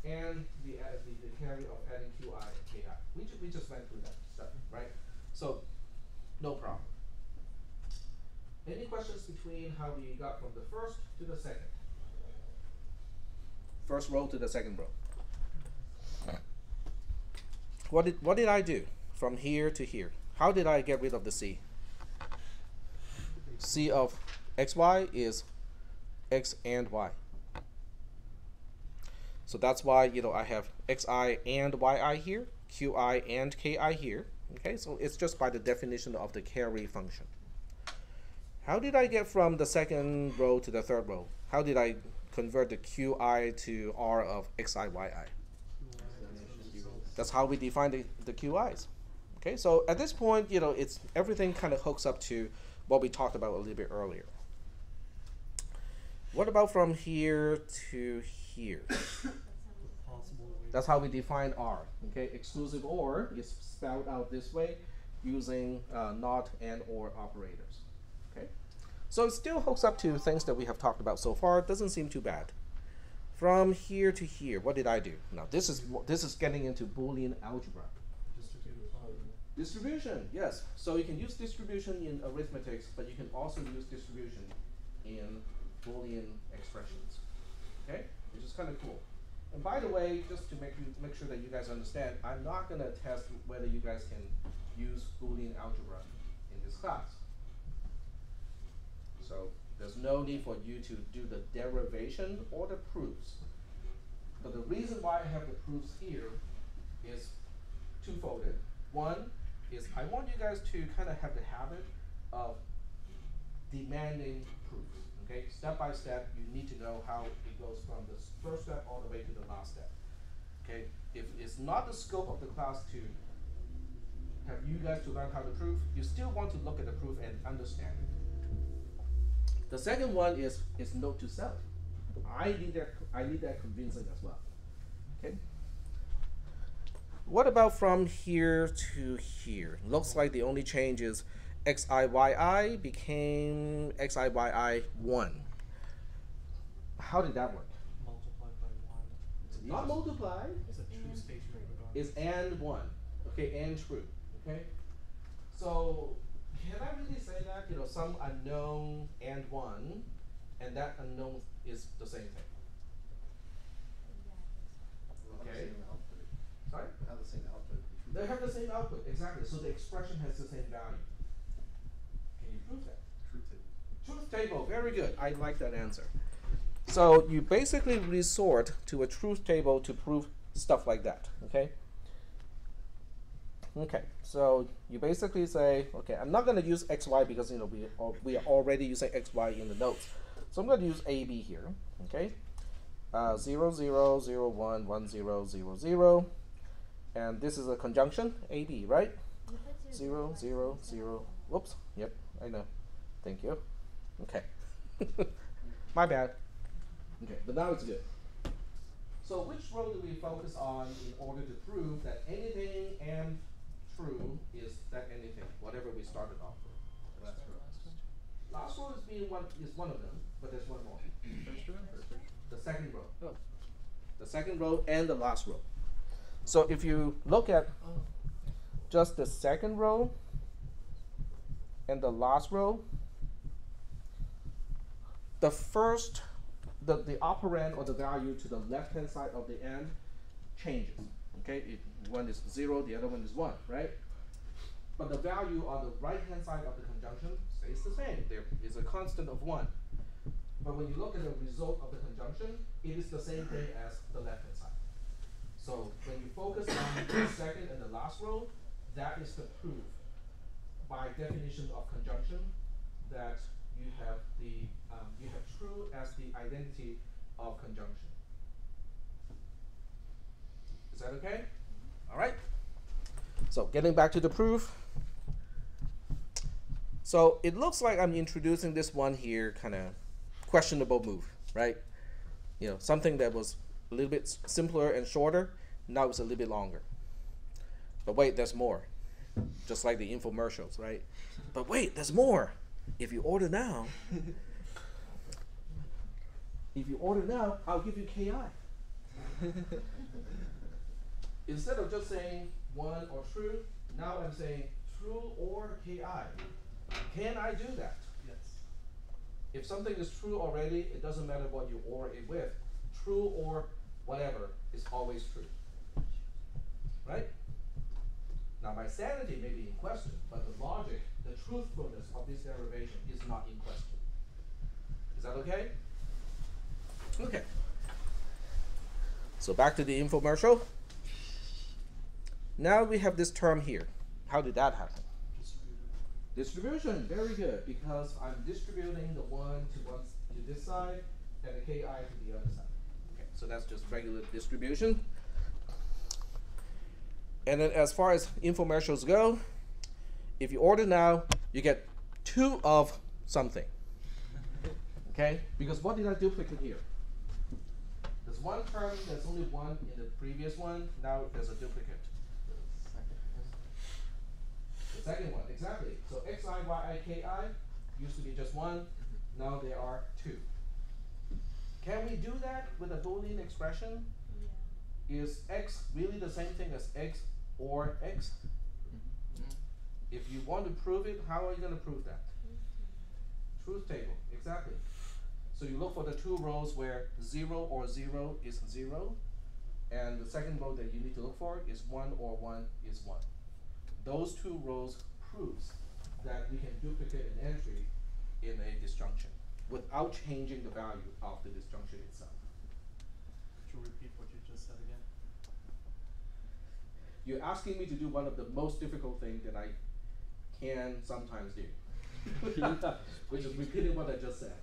and yi, and the carry of adding qi and ki. We just went through that stuff, right? So, no problem. Any questions between how we got from the first to the second? First row to the second row. What did I do from here to here? How did I get rid of the c? C of xy is x and y. So that's why, you know, I have xi and yi here, qi and ki here. Okay, so it's just by the definition of the carry function. How did I get from the second row to the third row? How did I convert the qi to r of xi, yi? That's how we define the QIs. Okay, so at this point, you know, it's everything kind of hooks up to what we talked about a little bit earlier. What about from here to here? That's how we define R. Okay, exclusive OR is spelled out this way using not and or operators. Okay, so it still hooks up to things that we have talked about so far. It doesn't seem too bad. From here to here, what did I do? Now this is getting into Boolean algebra. Distribution, yes. So you can use distribution in arithmetic, but you can also use distribution in Boolean expressions. Okay, which is kind of cool. And by the way, just to make sure that you guys understand, I'm not going to test whether you guys can use Boolean algebra in this class. So there's no need for you to do the derivation or the proofs. But the reason why I have the proofs here is twofold. One is I want you guys to kind of have the habit of demanding proofs. Okay, step by step, you need to know how it goes from the first step all the way to the last step. Okay, if it's not the scope of the class to have you guys to learn how to prove, you still want to look at the proof and understand it. The second one is note to self. I need that convincing as well. Okay. What about from here to here? Looks like the only change is xiyi became xiyi1. How did that work? Multiplied by 1. It's not multiply. It's a true statement regardless. It's and 1. Okay, and true. Okay. So can I really say that, you know, some unknown and 1, and that unknown is the same thing? Okay. Sorry? They have the same output. They have the same output, exactly. So the expression has the same value. Can you prove that? Truth table. Truth table, very good. I like that answer. So you basically resort to a truth table to prove stuff like that, okay? Okay, so you basically say, okay, I'm not going to use xy because, you know, we are already using xy in the notes. So I'm going to use AB here, okay? 0, 0, 0, 1, 1, 0, 0, 0. And this is a conjunction, AB, right? 0, 0, 0. Whoops, yep, I know. Thank you. Okay. My bad. Okay, but now it's good. So which row do we focus on in order to prove that anything and true is that anything, whatever we started off with? Last row. Last row is one of them, but there's one more. First row? The second row. Oh. The second row and the last row. So if you look at just the second row and the last row, the first, the operand or the value to the left-hand side of the end changes. Okay, one is 0, the other one is 1, right? But the value on the right-hand side of the conjunction stays the same. There is a constant of 1. But when you look at the result of the conjunction, it is the same thing as the left-hand side. So when you focus on the second and the last row, that is the proof, by definition of conjunction, that you have true as the identity of conjunction. Is that okay? All right. So getting back to the proof. So it looks like I'm introducing this one here, kind of questionable move, right? You know, something that was a little bit simpler and shorter, now it's a little bit longer. But wait, there's more. Just like the infomercials, right? But wait, there's more. If you order now, I'll give you KI. Instead of just saying 1 or true, now I'm saying true or KI. Can I do that? Yes. If something is true already, it doesn't matter what you OR it with. True or whatever is always true. Right? Now my sanity may be in question, but the logic, the truthfulness of this derivation is not in question. Is that okay? Okay. So back to the infomercial. Now we have this term here. How did that happen? Distribution, very good, because I'm distributing the 1 to this side and the ki to the other side. Okay, so that's just regular distribution. And then as far as infomercials go, if you order now, you get 2 of something. Okay, because what did I duplicate here? There's one term, there's only 1 in the previous one, now there's a duplicate. The second one, exactly. So xi, yi, ki used to be just 1, now there are 2. Can we do that with a Boolean expression? Yeah. Is x really the same thing as x or x? If you want to prove it, how are you going to prove that? Truth table, exactly. So you look for the 2 rows where 0 or 0 is 0, and the second row that you need to look for is 1 or 1 is 1. Those 2 rows proves that we can duplicate an entry in a disjunction without changing the value of the disjunction itself. Could you repeat what you just said again? You're asking me to do one of the most difficult things that I can sometimes do, which is repeating what I just said.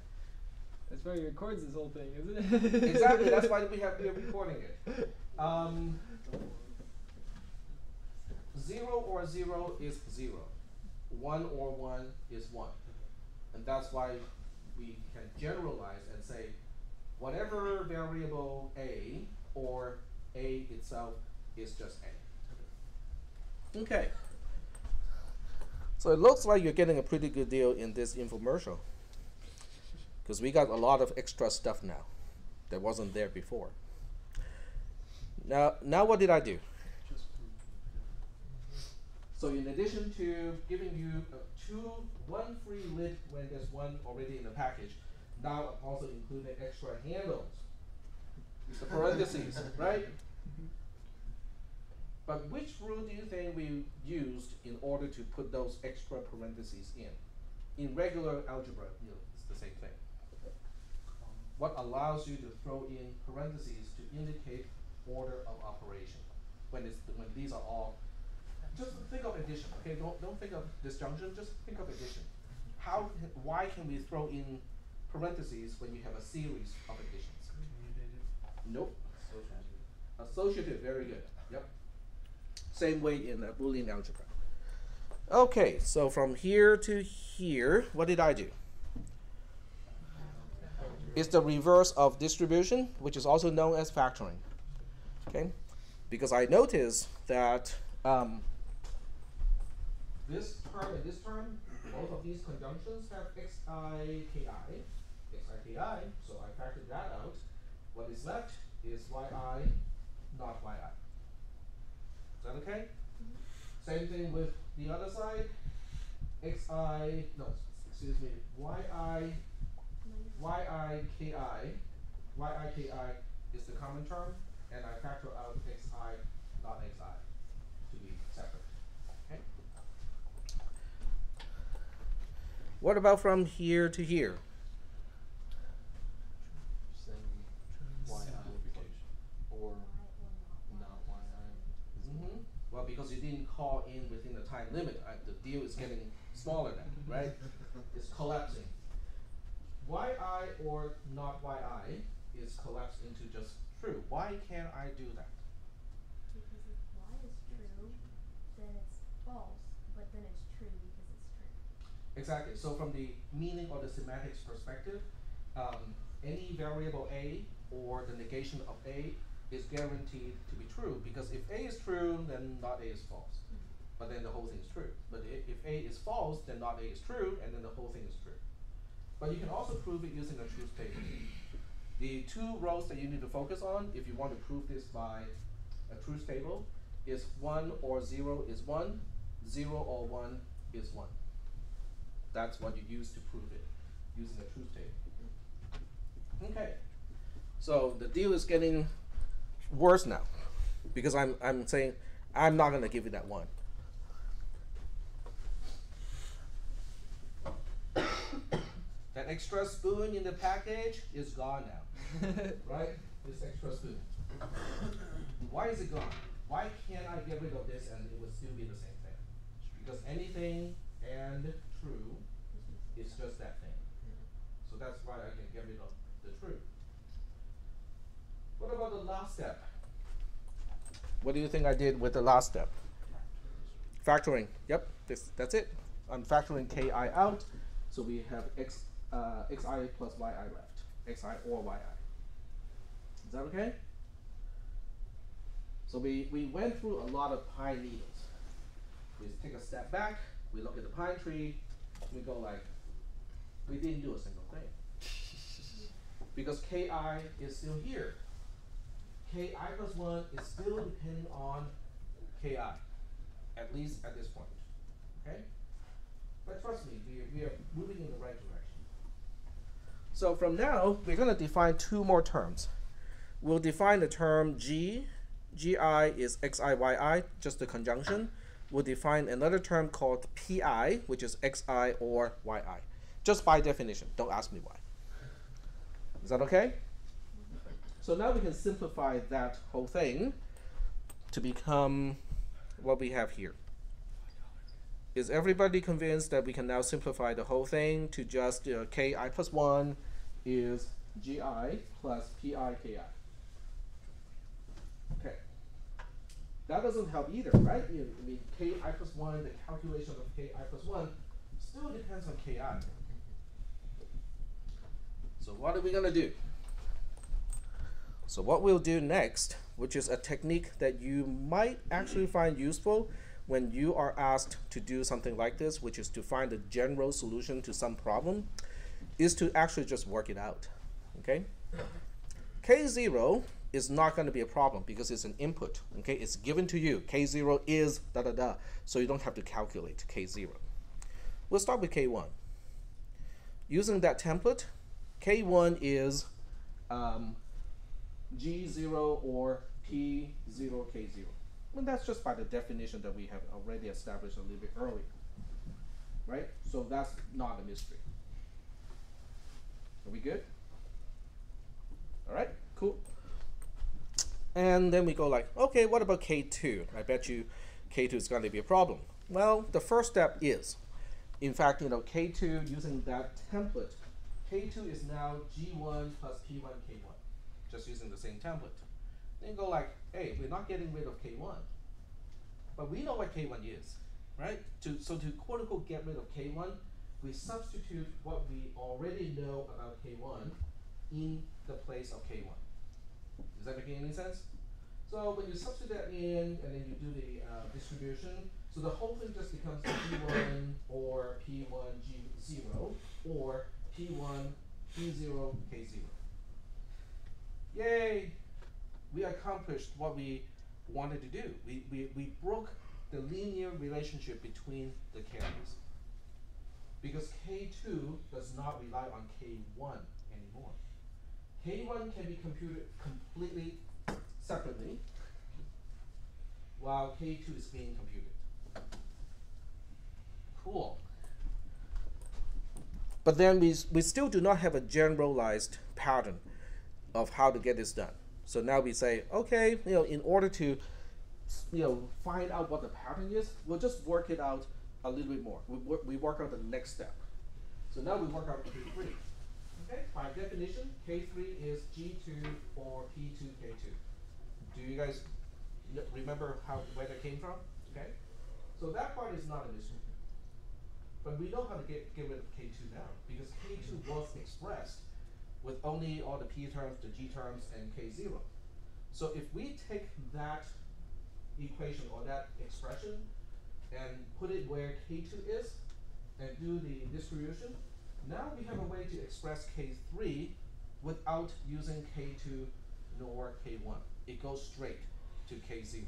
That's why he records this whole thing, isn't it? Exactly, that's why we're recording it. 0 or 0 is 0. 1 or 1 is 1. And that's why we can generalize and say whatever variable a or a itself is just a. Okay. So it looks like you're getting a pretty good deal in this infomercial, because we got a lot of extra stuff now that wasn't there before. Now what did I do? So in addition to giving you one free lid when there's one already in the package, now I'm also including extra handles, the parentheses, right? But which rule do you think we used in order to put those extra parentheses in? In regular algebra, it's the same thing. What allows you to throw in parentheses to indicate order of operation when these are all? Just think of addition, okay? Don't think of disjunction. Just think of addition. Why can we throw in parentheses when you have a series of additions? Nope. Associative. Very good. Yep. Same way in Boolean algebra. Okay, so from here to here, what did I do? It's the reverse of distribution, which is also known as factoring. Okay, because I noticed that this term and this term, both of these conjunctions have xi, ki, so I factored that out. What is left is yi, not yi. Is that okay? Same thing with the other side. Yi is the common term, and I factor out xi, not xi, to be separate. Okay. What about from here to here? Or not yi. Well, because you didn't call in within the time limit, the deal is getting smaller now, right? It's collapsing. Yi or not yi is collapsed into just true. Why can't I do that? Because if y is true, then it's false, but then it's true because it's true. Exactly. So from the meaning or the semantics perspective, any variable a or the negation of a is guaranteed to be true, because if a is true, then not a is false. But then the whole thing is true. But if a is false, then not a is true, and then the whole thing is true. But you can also prove it using a truth table. The 2 rows that you need to focus on, if you want to prove this by a truth table, is 1 or 0 is 1, 0 or 1 is 1. That's what you use to prove it, using a truth table. Okay. So the deal is getting worse now, because I'm saying I'm not going to give you that 1. That extra spoon in the package is gone now, right? This extra spoon. Why is it gone? Why can't I get rid of this and it would still be the same thing? Because anything and true is just that thing. So that's why I can get rid of the true. What about the last step? What do you think I did with the last step? Factoring. Yep, that's it. I'm factoring ki out, so we have xi plus yi left. Xi or yi. Is that okay? So we went through a lot of pine needles. We take a step back, we look at the pine tree, we go like, we didn't do a single thing. Because ki is still here. Ki plus 1 is still depending on ki, at least at this point. Okay? But trust me, we are moving in the right direction. So from now, we're going to define two more terms. We'll define the term gi is xi, yi, just the conjunction. We'll define another term called pi, which is xi or yi. Just by definition, don't ask me why. Is that okay? So now we can simplify that whole thing to become what we have here. Is everybody convinced that we can now simplify the whole thing to just ki plus 1 is gi plus pi ki? Okay. That doesn't help either, right? I mean, ki plus 1, the calculation of ki plus 1 still depends on ki. So what are we going to do? So what we'll do next, which is a technique that you might actually find useful when you are asked to do something like this, which is to find a general solution to some problem, is to actually just work it out. Okay? K0 is not going to be a problem because it's an input. Okay? It's given to you. K0 is da da da. So you don't have to calculate K0. We'll start with K1. Using that template, K1 is G0 or P0 K0. And that's just by the definition that we have already established a little bit earlier. Right? So that's not a mystery. Are we good? All right, cool. And then we go like, okay, what about K2? I bet you K2 is going to be a problem. Well, the first step is, in fact, K2 using that template, K2 is now G1 plus P1 K1, just using the same template. Then you go like, hey, we're not getting rid of K1, but we know what K1 is, right? So to quote unquote get rid of K1, we substitute what we already know about K1 in the place of K1. Is that making any sense? So when you substitute that in and then you do the distribution, so the whole thing just becomes P1 or P1 G0 or P1 P0 K0. Yay! We accomplished what we wanted to do. We broke the linear relationship between the carriers. Because K2 does not rely on K1 anymore. K1 can be computed completely separately, while K2 is being computed. Cool. But then we still do not have a generalized pattern of how to get this done. So now we say, okay, in order to find out what the pattern is, we'll just work it out a little bit more. We work out the next step. So now we work out K3. Okay, by definition, K3 is G2 or P2 K2. Do you guys remember where that came from? Okay, so that part is not an issue. But we know how to get rid of K2 now, because K2 was expressed with only all the P terms, the G terms, and K0. So if we take that equation or that expression and put it where K2 is and do the distribution, now we have a way to express K3 without using K2 nor K1. It goes straight to K0.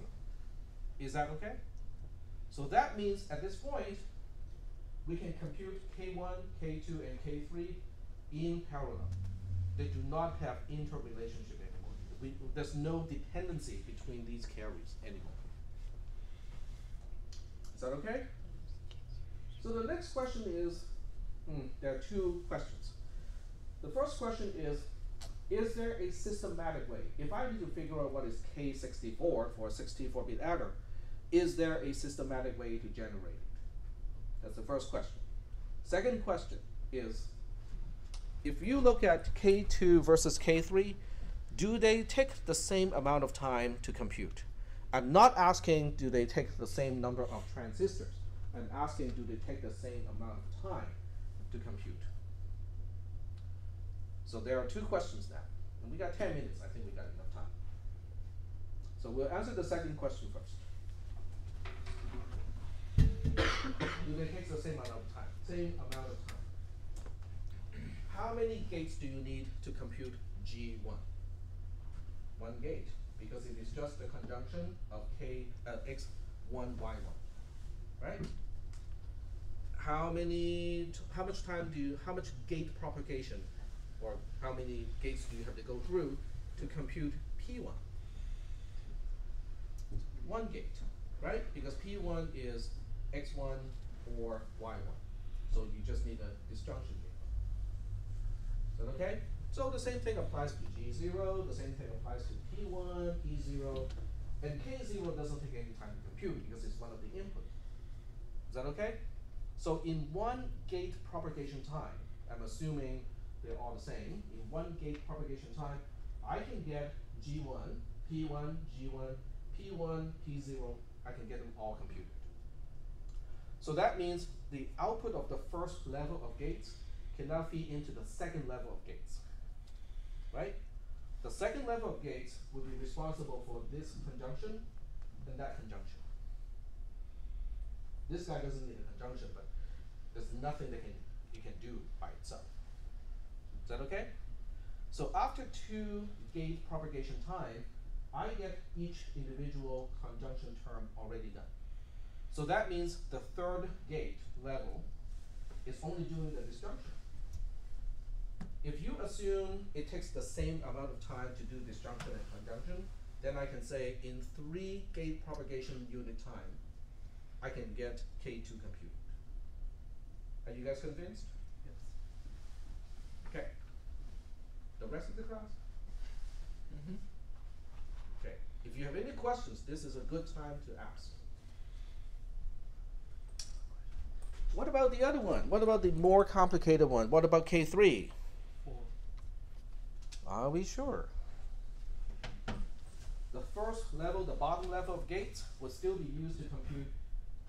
Is that okay? So that means at this point, we can compute K1, K2, and K3 in parallel. They do not have interrelationship anymore. There's no dependency between these carriers anymore. Is that okay? So the next question is, there are two questions. The first question is, is there a systematic way? If I need to figure out what is K64 for a 64-bit adder, is there a systematic way to generate it? That's the first question. Second question is, if you look at K2 versus K3, do they take the same amount of time to compute? I'm not asking do they take the same number of transistors. I'm asking do they take the same amount of time to compute? So there are two questions now. And we got 10 minutes. I think we got enough time. So we'll answer the second question first. Do they take the same amount of time? Same amount of time. How many gates do you need to compute G1? One gate, because it is just the conjunction of x1, y1, right? How much gate propagation, or how many gates do you have to go through to compute P1? One gate, right? Because P1 is x1 or y1. So you just need a disjunction gate. Is that okay? So the same thing applies to G0, the same thing applies to P1, P0, and K0 doesn't take any time to compute because it's one of the input. Is that okay? So in one gate propagation time, I'm assuming they're all the same. In one gate propagation time, I can get G1, P1, G1, P1, P0, I can get them all computed. So that means the output of the first level of gates cannot feed into the second level of gates, right? The second level of gates will be responsible for this conjunction and that conjunction. This guy doesn't need a conjunction, but there's nothing that it can do by itself. Is that okay? So after 2 gate propagation time, I get each individual conjunction term already done. So that means the third gate level is only doing the disjunction. If you assume it takes the same amount of time to do disjunction and conjunction, then I can say in 3 gate propagation unit time, I can get K2 computed. Are you guys convinced? Yes. Okay. The rest of the class? Mm-hmm. Okay. If you have any questions, this is a good time to ask. What about the other one? What about the more complicated one? What about K3? 4. Are we sure? The first level, the bottom level of gates, will still be used to compute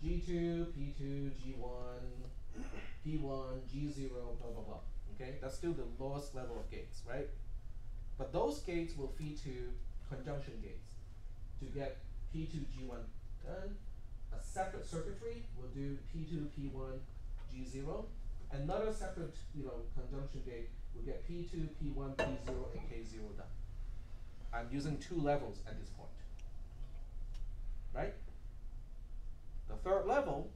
G2, P2, G1, P1, G0, blah, blah, blah. Okay? That's still the lowest level of gates, right? But those gates will feed to conjunction gates to get P2, G1 done. A separate circuitry will do P2, P1, G0. Another separate, conjunction gate will get P2, P1, P0, and K0 done. I'm using 2 levels at this point, right? The third level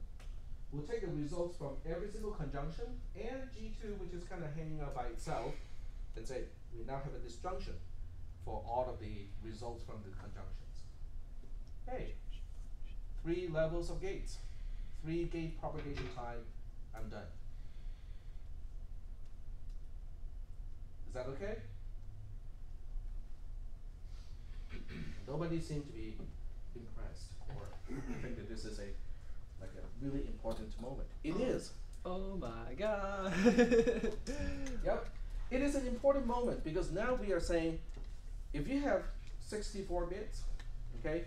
will take the results from every single conjunction and G2, which is kind of hanging out by itself, and say, we now have a disjunction for all of the results from the conjunctions. Hey, 3 levels of gates, 3 gate propagation time, I'm done. Is that okay? Nobody seemed to be impressed or think that this is a really important moment. It is. Oh my god. Yep. It is an important moment because now we are saying if you have 64 bits, okay,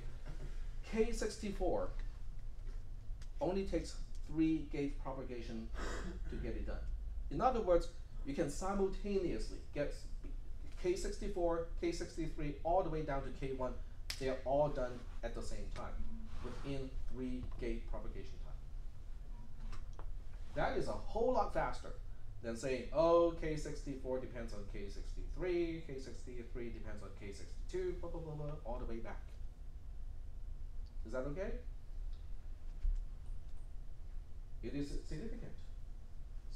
K64 only takes 3 gate propagation to get it done. In other words, you can simultaneously get K64, K63, all the way down to K1. They are all done at the same time within 3 gate propagation time. That is a whole lot faster than saying, oh, K64 depends on K63, K63 depends on K62, blah, blah, blah, blah, all the way back. Is that okay? It is significant.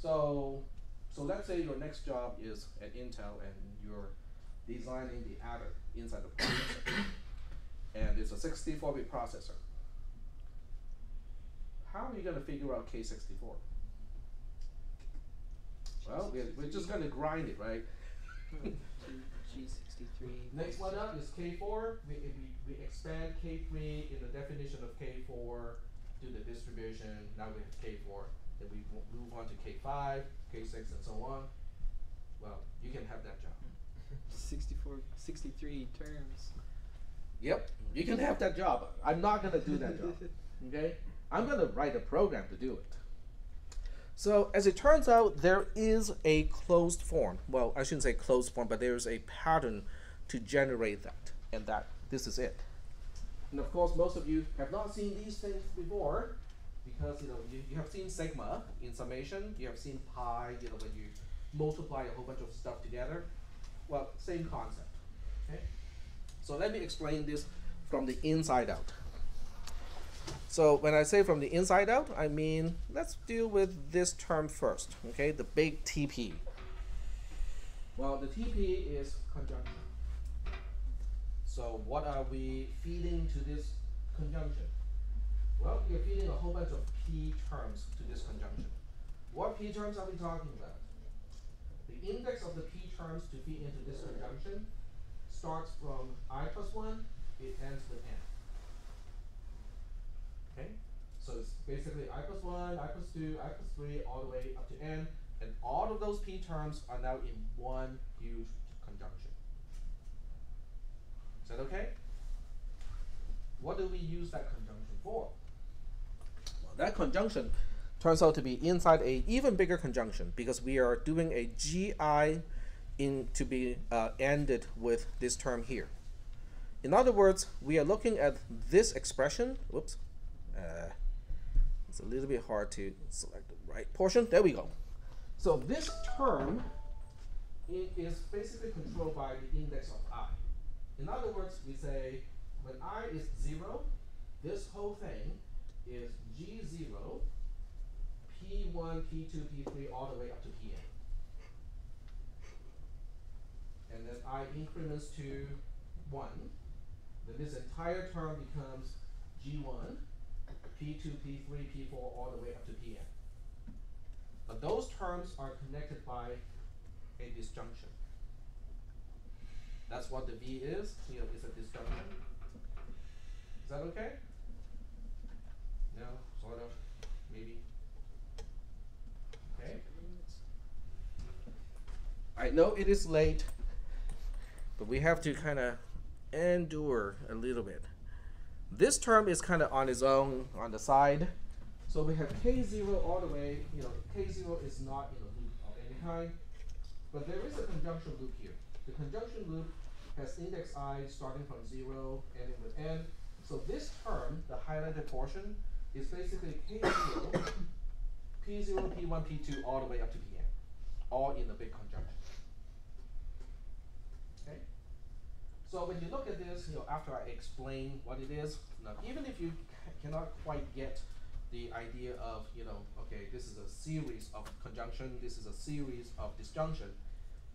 So let's say your next job is at Intel and you're designing the adder inside the processor. And it's a 64-bit processor. How are you going to figure out K64? Well, we're just going to grind it, right? Next one up is K4. We expand K3 in the definition of K4, do the distribution. Now we have K4. Then we move on to K5, K6, and so on. Well, you can have that job. 63 terms. Yep, you can have that job. I'm not going to do that job. Okay? I'm going to write a program to do it. So as it turns out, there is a closed form. Well, I shouldn't say closed form, but there's a pattern to generate that, and that this is it. And of course, most of you have not seen these things before, because you have seen sigma in summation, you have seen pi, when you multiply a whole bunch of stuff together. Well, same concept. Okay? So let me explain this from the inside out. So when I say from the inside out, I mean let's deal with this term first. Okay, the big TP. Well, the TP is conjunction. So what are we feeding to this conjunction? Well, we are feeding a whole bunch of P terms to this conjunction. What P terms are we talking about? The index of the P terms to feed into this conjunction starts from I plus 1, it ends with n. Okay? So it's basically I plus 1, I plus 2, I plus 3, all the way up to n, and all of those P terms are now in one huge conjunction. Is that okay? What do we use that conjunction for? Well, that conjunction turns out to be inside a even bigger conjunction because we are doing a GI to be ended with this term here. In other words, we are looking at this expression. Whoops. It's a little bit hard to select the right portion. There we go. So this term is basically controlled by the index of I. In other words, we say when I is 0, this whole thing is G0, P1, P2, P3, all the way up to Pn. And then I increments to 1. Then this entire term becomes G1, P2, P3, P4, all the way up to Pn. But those terms are connected by a disjunction. That's what the V is. It's a disjunction. Is that okay? No, sort of, maybe. Okay. I know it is late, but we have to kind of endure a little bit. This term is kind of on its own on the side. So we have K0 all the way, K0 is not in a loop of any kind, but there is a conjunction loop here. The conjunction loop has index I starting from 0, ending with n. So this term, the highlighted portion, is basically K0, P0, P1, P2, all the way up to Pn, all in a big conjunction. Okay? So when you look at this, after I explain what it is, now even if you cannot quite get the idea of, okay, this is a series of conjunction, this is a series of disjunction,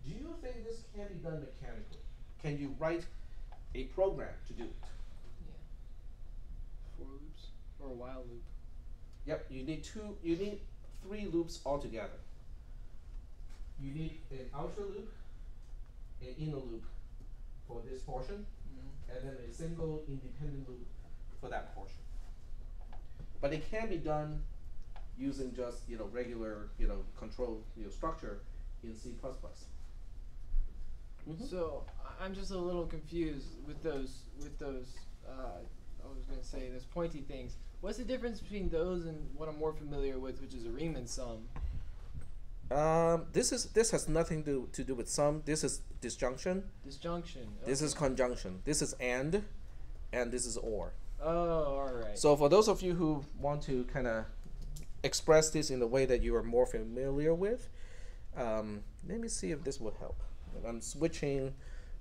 do you think this can be done mechanically? Can you write a program to do it? Yeah. For loops or a while loop. Yep, you need 3 loops altogether. You need an outer loop, an inner loop for this portion, and then a single independent loop for that portion. But it can be done using just regular control structure in C++. So I'm just a little confused with those I was gonna say those pointy things. What's the difference between those and what I'm more familiar with, which is a Riemann sum? This has nothing to do with sum. This is disjunction. Disjunction. Okay. This is conjunction. This is and this is or. Oh, all right. So for those of you who want to kind of express this in a way that you are more familiar with, let me see if this will help. I'm switching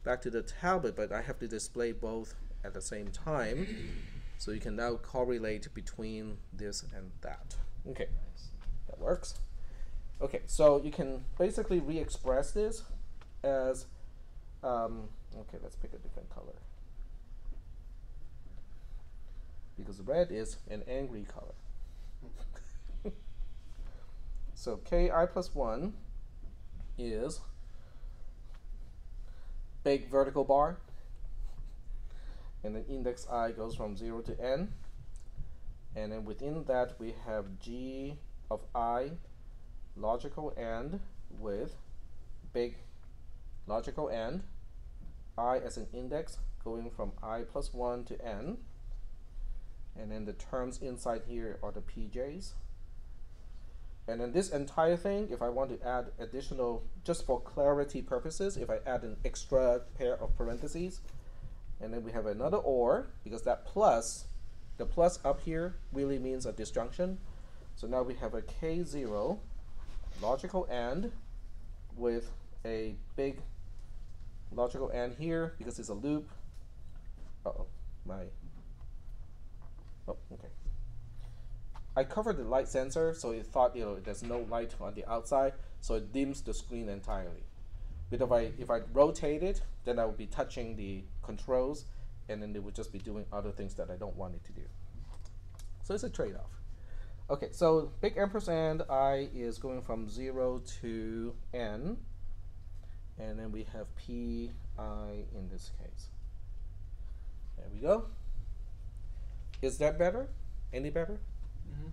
back to the tablet, but I have to display both at the same time. So you can now correlate between this and that. Okay, that works. Okay, so you can basically re-express this as, okay, let's pick a different color. Because red is an angry color. So ki plus 1 is big vertical bar. and then index I goes from 0 to n, and then within that we have g of I logical AND with big logical AND, I as an index going from I plus 1 to n, and then the terms inside here are the PJs. And then this entire thing, if I want to add additional, just for clarity purposes, if I add an extra pair of parentheses, and then we have another OR, because that plus, the plus up here really means a disjunction. So now we have a K0 logical AND with a big logical AND here because it's a loop. Uh-oh, okay. I covered the light sensor, so it thought there's no light on the outside, so it dims the screen entirely. But if I rotate it, then I would be touching the controls, and then it would just be doing other things that I don't want it to do. So it's a trade-off. Okay, so big ampersand I is going from 0 to n, and then we have pi in this case. There we go. Is that better? Any better? Mm-hmm.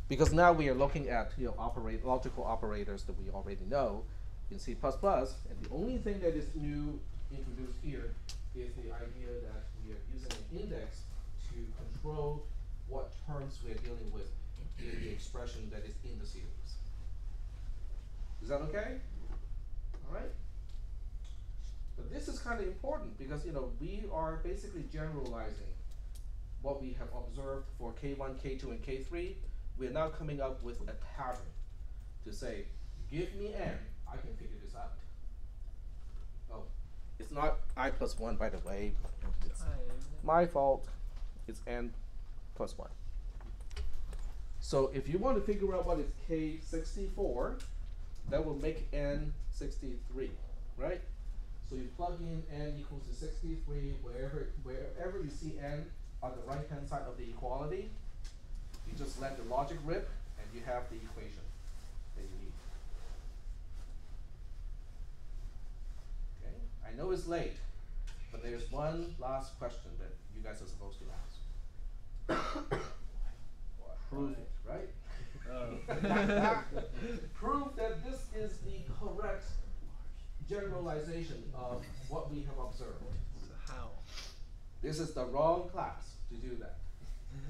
Because now we are looking at logical operators that we already know in C++, and the only thing that is new introduced here is the idea that we are using an index to control what terms we are dealing with in the expression that is in the series. Is that okay? All right. But this is kind of important because we are basically generalizing what we have observed for K1, K2, and K3. We're now coming up with a pattern to say, give me n, I can figure this out. Oh, it's not I plus 1, by the way. It's my fault. It's n plus 1. So if you want to figure out what is K64, that will make n 63, right? So you plug in n equals to 63 wherever you see n on the right-hand side of the equality. You just let the logic rip, and you have the equation that you need. Okay, I know it's late, but there's one last question that you guys are supposed to ask. Prove it, right? Prove that this is the correct generalization of what we have observed. How? This is the wrong class to do that.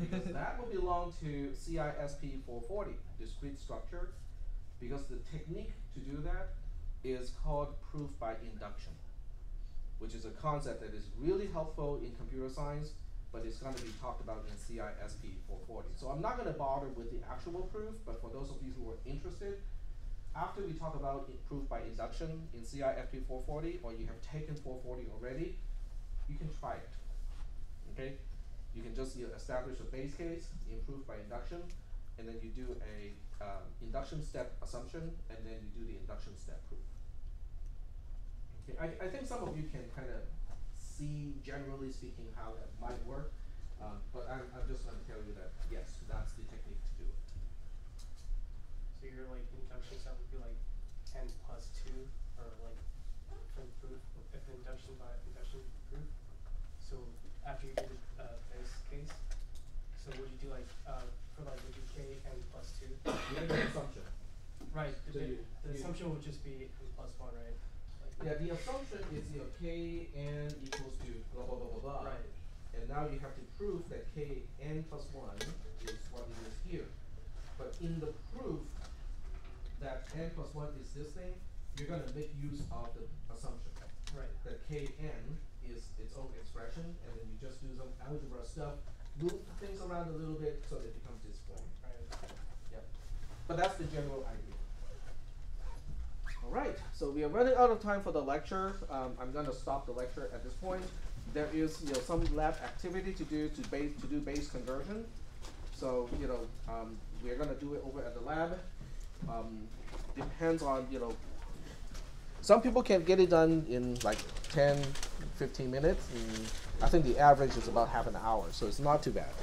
Because that will belong to cisp310, discrete structure, because the technique to do that is called proof by induction, which is a concept that is really helpful in computer science, but it's going to be talked about in cisp310. So I'm not going to bother with the actual proof, but for those of you who are interested, after we talk about proof by induction in cisp310, or you have taken 440 already, you can try it. Okay? You can just establish a base case in proof by induction, and then you do a induction step assumption, and then you do the induction step proof. Okay, I think some of you can kind of see, generally speaking, how that might work, but I'm just going to tell you that, yes, that's the technique to do it. So your induction step would be like n plus 2, or from proof, if induction by induction proof. So after you do the base case, so would you do would you k n plus 2? You make an assumption. Right. So The assumption would just be n plus 1, right? Yeah, the assumption is k n equals to blah blah blah blah blah. Right. And now you have to prove that k n plus 1 is what it is here. But in the proof that n plus 1 is this thing, you're going to make use of the assumption. Right. That kn is its own expression, and then you just do some algebra stuff, move things around a little bit so that it becomes this form. Right. Yep. But that's the general idea. All right, so we are running out of time for the lecture. I'm going to stop the lecture at this point. There is some lab activity to do base conversion. So we're going to do it over at the lab. Depends on some people can get it done in like 10, 15 minutes. And I think the average is about half an hour, so it's not too bad.